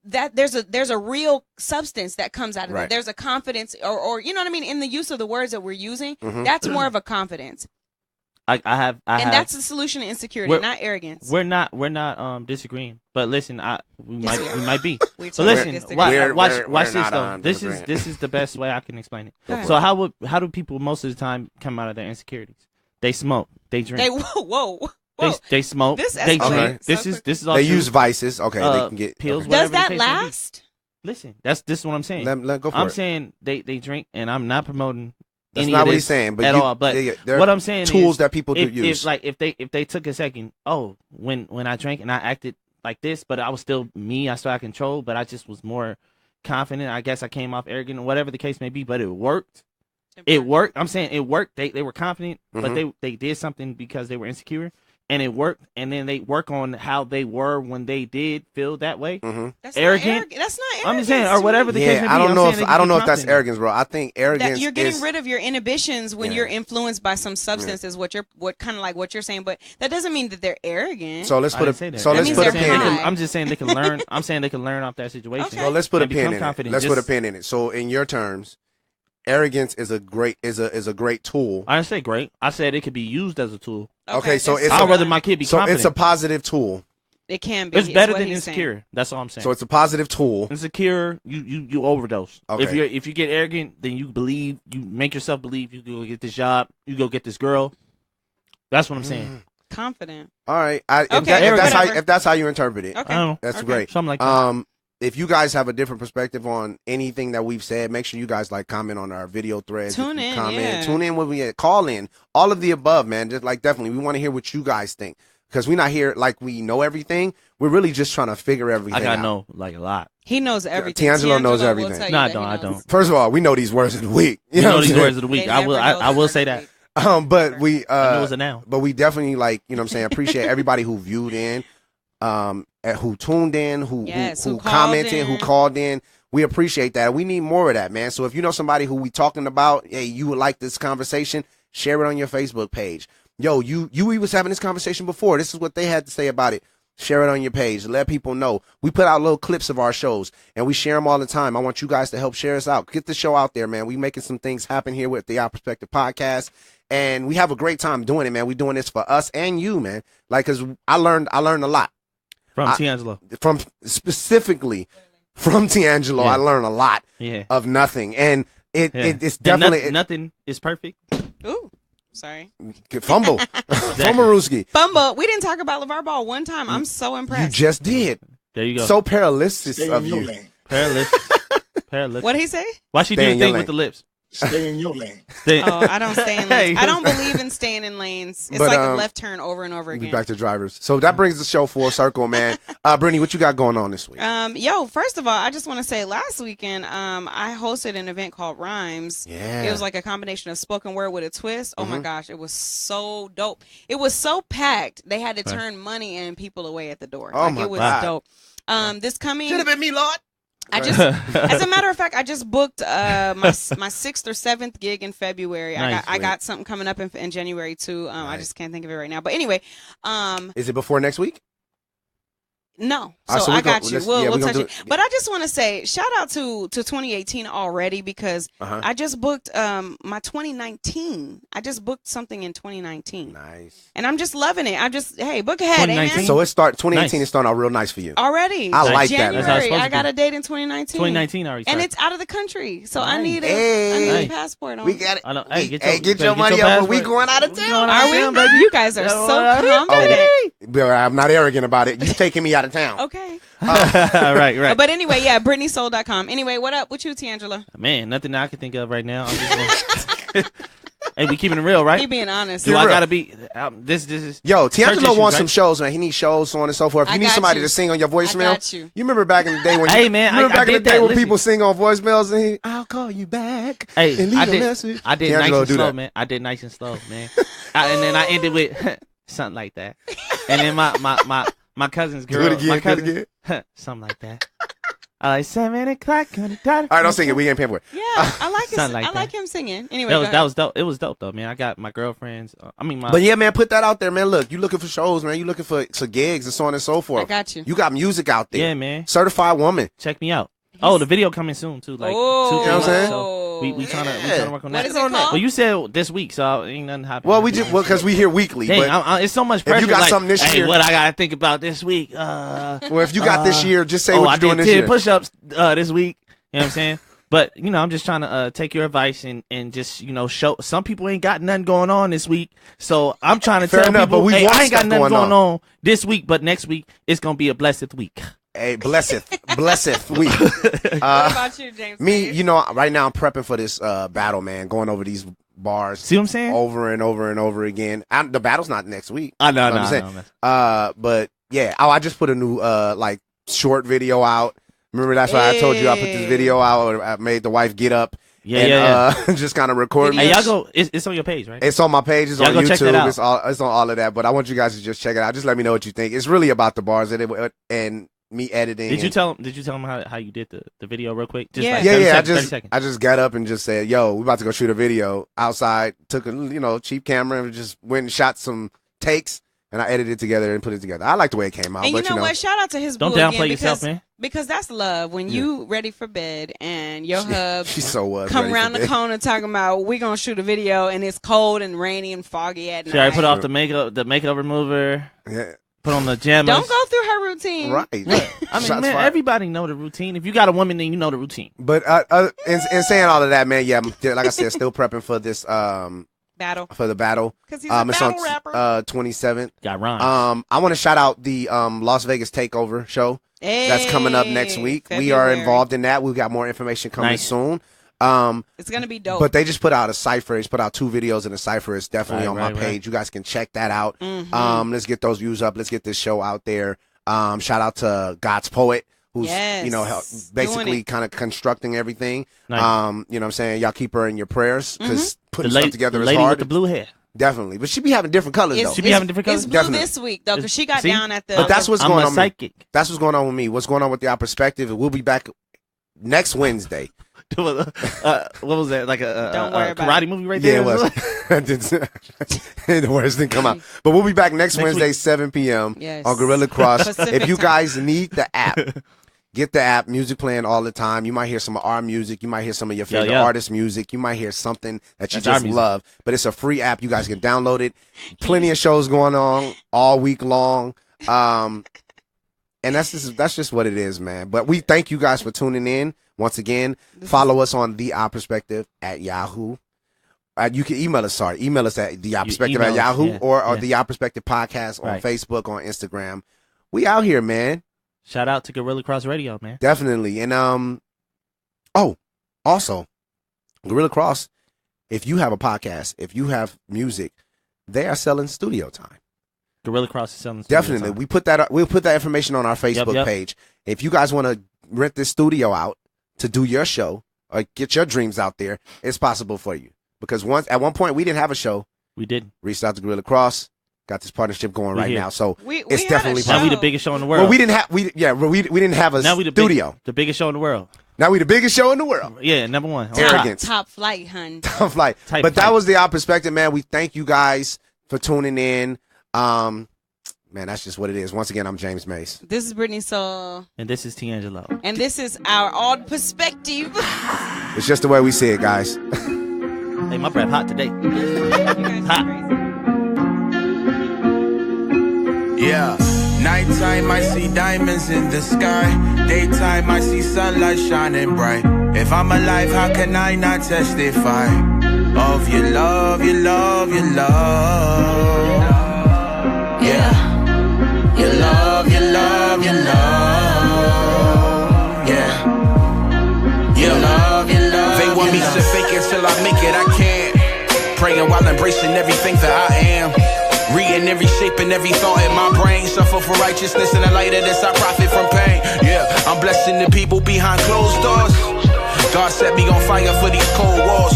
that, there's a real substance that comes out of it. There's a confidence or you know what I mean, in the use of the words that we're using. That's more of a confidence. And that's the solution to insecurity, not arrogance. We're not disagreeing. But listen, we might be. But listen, watch this though. This is the best way I can explain it. So how do people most of the time come out of their insecurities? They smoke, they drink. Whoa. They smoke. They drink. This is all. They use vices. Okay, they can get pills. Does that last? Listen, this is what I'm saying. Let go for I'm it. saying they drink, and I'm not promoting. That's not what he's saying, but at all. But what I'm saying tools is, that people do use. If they took a second, when I drank and I acted like this, but I was still me. I still had control, but I just was more confident. I guess I came off arrogant, or whatever the case may be. But it worked. It worked. I'm saying it worked. They were confident, but they did something because they were insecure. and it worked, and then they work on how they were when they did feel that way. That's Arrogant. That's not arrogance. I'm just saying, or whatever the case may be. I don't know if that's confident. arrogance, bro. I think arrogance. That you're getting is, rid of your inhibitions when you're influenced by some substance is what kind of like what you're saying, but that doesn't mean that they're arrogant. So let's put a pin. I'm just saying they can learn. I'm saying they can learn off that situation. So let's put a pin in it. Let's put a pin in it. So in your terms, arrogance is a great tool. I didn't say great. I said it could be used as a tool. Okay, so I'd rather my kid be confident. it's a positive tool. It can be. It's better than insecure. Saying. That's all I'm saying. So it's a positive tool. Insecure, you overdose. Okay. If you get arrogant, then you make yourself believe you go get this job, you go get this girl. That's what I'm saying. Confident. All right. If that's how you interpret it, okay. That's great. Something like that. If you guys have a different perspective on anything that we've said, make sure you guys comment on our video threads. Tune in when we call in. All of the above, man. Just definitely, we want to hear what you guys think because we're not here like we know everything. We're really just trying to figure everything out. I know a lot. He knows everything. Tiangelo knows everything. No, I don't. First of all, we know these words of the week. You know these words of the week. I will say that. But we I know it's a noun. But we definitely appreciate everybody who viewed in. Who tuned in, who commented, who called in. We appreciate that. We need more of that, man. So if you know somebody who we talking about, hey, you would like this conversation, share it on your Facebook page. Yo, we was having this conversation before. This is what they had to say about it. Share it on your page. Let people know. We put out little clips of our shows, and we share them all the time. I want you guys to help share us out. Get the show out there, man. We making some things happen here with the Our Perspective podcast, and we have a great time doing it, man. We doing this for us and you, man. Because I learned a lot. From Tiangelo. Specifically from Tiangelo, I learned a lot of nothing. And it's definitely... Nothing is perfect. Ooh, sorry. Fumble. Fumblerooski. Fumble. We didn't talk about LeVar Ball one time. I'm so impressed. You just did. There you go. So paralysis of you. Paralysis. What'd he say? Why she do the thing with the lips? Stay in your lane. I don't stay in lanes. I don't believe in staying in lanes. It's like a left turn over and over again. Back to drivers. So that brings the show full circle, man. Brittany, what you got going on this week? First of all, I just want to say last weekend, I hosted an event called Rhymes. Yeah. It was like a combination of spoken word with a twist. Oh my gosh, it was so dope. It was so packed. They had to turn money and people away at the door. Oh it was dope. This coming should have been me, Lord. As a matter of fact, I just booked my 6th or 7th gig in February. Nice, I got something coming up in January too. Nice. I just can't think of it right now. But anyway, is it before next week? No. So I got you. We'll touch it. But I just want to say shout out to 2018 already because I just booked my 2019. I just booked something in 2019. Nice. And I'm just loving it. Hey, book ahead, amen. So 2018 is starting out real nice for you. Already. I like January, that. January. I got a date in 2019. 2019 already. And it's out of the country. So I need a passport on. We got it. I know. Hey, get your money up. We going out of town. Are we? You guys are so confident. I'm not arrogant about it. You taking me out of town. Okay. Right. But anyway, BrittanySoul.com. Anyway, what up with you, Tiangelo? Man, nothing I can think of right now. I'm just hey, we keeping it real, right? He being honest. Do I gotta be? This is. Yo, Tiangelo wants some shows, man. He needs shows, so on and so forth. If you need somebody to sing on your voicemail, I got you. You remember back in the day when? Hey, man, when people sing on voicemails and I'll call you back. Hey, and leave a message. I did nice and slow, man. I did nice and slow, man. And then I ended with something like that. And then my cousin's girl. Do it again. Something like that. I like 7 o'clock. All right, don't sing it. We ain't paying for it. Yeah, I like it. Like I like him singing. Anyway, that was dope. It was dope though, man. I got my girlfriends. But yeah, man, put that out there, man. Look, you looking for shows, man. You looking for gigs and so on and so forth. I got you. You got music out there. Yeah, man. Certified woman. Check me out. Oh, the video coming soon too. Like, 2 you know what I'm saying? So we trying to work on that. What is it called? Well, you said this week, so ain't nothing happening. Well, because we here weekly. Dang, but it's so much pressure. If you got something this year, what I gotta think about this week? Well, if you got this year, just say what you're doing this year. I did 10 push-ups this week. You know what I'm saying? But I'm just trying to take your advice and just show some people ain't got nothing going on this week. So I'm trying to tell people, hey, I ain't got nothing going on this week, but next week it's gonna be a blessed week. Hey, blessed week. What about you, James? Me, right now I'm prepping for this battle, man. Going over these bars. See what I'm saying? Over and over and over again. The battle's not next week. I know. But yeah, I just put a new short video out. Remember, that's why I told you I put this video out. I made the wife get up just kind of record. Hey, y'all go. It's on your page, right? It's on my page. It's y'all on go YouTube. Check that out. It's on all of that. But I want you guys to just check it out. Just let me know what you think. It's really about the bars and me editing. Did you tell him how you did the video real quick? Just Yeah. like 30 seconds. I just got up and just said, "Yo, we about to go shoot a video outside." Took a cheap camera and just went and shot some takes. And I edited it together and put it together. I like the way it came out. And but, you know what? Shout out to his boo Don't downplay again yourself, man. Because that's love. When you ready for bed and your hub she so was come ready around for the bed. corner talking about we gonna shoot a video and it's cold and rainy and foggy at night. She already put off the makeup remover. Yeah. Put on the jammies. Don't go through her routine. Right. I mean, man, everybody know the routine. If you got a woman, then you know the routine. But in saying all of that, man, yeah, like I said, still prepping for this battle. For the battle. Because he's a battle rapper. 27th. Got rhymes. I want to shout out the Las Vegas Takeover show. That's coming up next week. February. We are involved in that. We've got more information coming soon. It's going to be dope. But they just put out a cipher. It's put out 2 videos in a cipher. It's definitely on my page. You guys can check that out. Mm-hmm. Let's get those views up. Let's get this show out there. Shout out to God's Poet, who's basically kind of constructing everything. Nice. You know what I'm saying? Y'all keep her in your prayers because putting the stuff together the is lady hard. with the blue hair. Definitely, but she be having different colors though. She be having different colors. It's blue Definitely. this week though, because she got See? down at the. But that's what's going I'm a on. psychic. That's what's going on with me. What's going on with our perspective? We'll be back next Wednesday. What was that? Like Don't worry a about karate it. movie right Yeah, there? it was. The words didn't come out. But we'll be back next Wednesday, week. 7 p.m. Yes. on Gorilla Cross. Pacific If you time. guys need the app, get the app. Music playing all the time. You might hear some of our music. You might hear some of your favorite artists' music. You might hear something that you That's our just music. love. But it's a free app. You guys can download it. Plenty of shows going on all week long. And that's just what it is, man. But we thank you guys for tuning in. Once again, follow us on The Our Perspective at Yahoo. You can email us, Email us at The Our Perspective at email us, Yahoo yeah, or The Our Perspective Podcast on Facebook, on Instagram. We out here, man. Shout out to Gorilla Cross Radio, man. Definitely. And also, Gorilla Cross, if you have a podcast, if you have music, they are selling studio time. Gorilla Cross is selling studio Definitely. time. We'll put that information on our Facebook Yep. page. If you guys want to rent this studio out to do your show or get your dreams out there, it's possible for you. Because at one point we didn't have a show. We did. Reached out to Gorilla Cross, got this partnership going right here. now. So We it's had definitely a show. Now we the biggest show in the world. Well, we didn't have a now we studio. the biggest show in the world. Now we the biggest show in the world. Yeah, number one. On Arrogance. Top flight, hun. Tough light. Type But that fight. was the Our Perspective, man. We thank you guys for tuning in. Man, that's just what it is. Once again, I'm James Mace. This is Brittany Soul. And this is D'Angelo. And this is our odd perspective. It's just the way we see it, guys. Hey, my breath hot today. You guys Hot. are crazy. Yeah. Nighttime, I see diamonds in the sky. Daytime, I see sunlight shining bright. If I'm alive, how can I not testify of your love, your love, your love? Yeah. Your love, your love, your love. Yeah. Your love, your love. They want me to fake it till I make it, I can't. Praying while embracing everything that I am. Reading every shape and every thought in my brain. Suffer for righteousness in the light of this, I profit from pain. Yeah, I'm blessing the people behind closed doors. God set me on fire for these cold walls.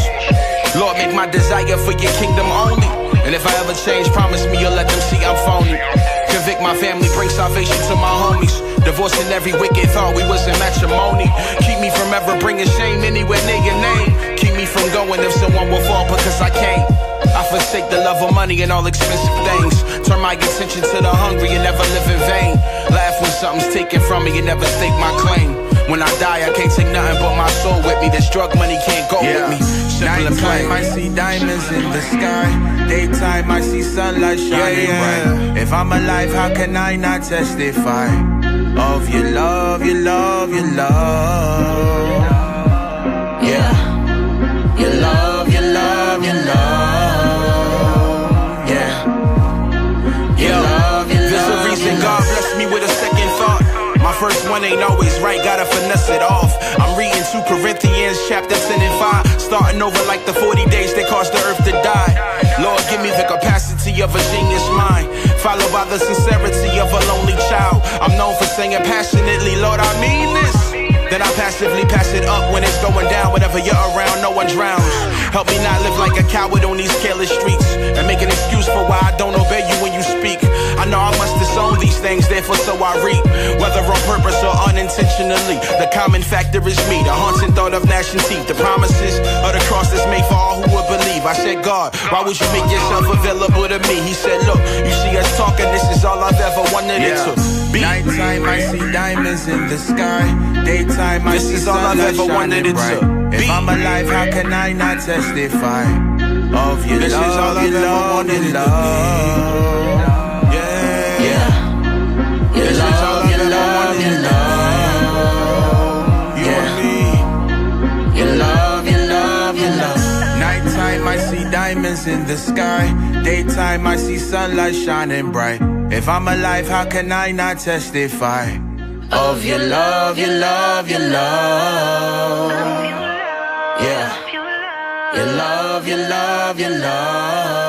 Lord, make my desire for your kingdom only. And if I ever change, promise me you'll let them see I'm phony. Convict my family, bring salvation to my homies. Divorcing every wicked thought we was in matrimony. Keep me from ever bringing shame anywhere near your name. Keep me from going if someone will fall because I can't. I forsake the love of money and all expensive things. Turn my attention to the hungry and never live in vain. Laugh when something's taken from me and never stake my claim. When I die, I can't take nothing but my soul with me. This drug money can't go with me. Simple and plain. I see diamonds in the sky. Daytime, I see sunlight shining bright. If I'm alive, how can I not testify of your love, your love, your love? Yeah. Your love, your love, your love. Yeah. Your love, your love. There's a reason God blessed me with a second thought. My first one ain't always right, gotta finesse it off. I'm reading 2 Corinthians chapter 10 and 5. Starting over like the 40 days that caused the earth to die. Lord, give me the capacity of a genius mind, followed by the sincerity of a lonely child. I'm known for singing passionately, Lord, I mean this. Then I passively pass it up when it's going down. Whenever you're around, no one drowns. Help me not live like a coward on these careless streets, and make an excuse for why I don't obey you when you speak. I know I must disown these things, therefore so I reap. Whether on purpose or unintentionally, the common factor is me, the haunting thought of gnashing teeth. The promises of the cross that's made for all who would believe. I said, God, why would you make yourself available to me? He said, look, you see us talking, this is all I've ever wanted it to be. Nighttime I see diamonds in the sky. Daytime I see sunlight shining bright. If I'm alive, how can I not testify of your This love? is all I've ever wanted it to be. Your love, your love, your love. You and me. Your love, your love, your love. Nighttime I see diamonds in the sky. Daytime I see sunlight shining bright. If I'm alive, how can I not testify of your love, your love, your love? Yeah. Your love, your love, your love.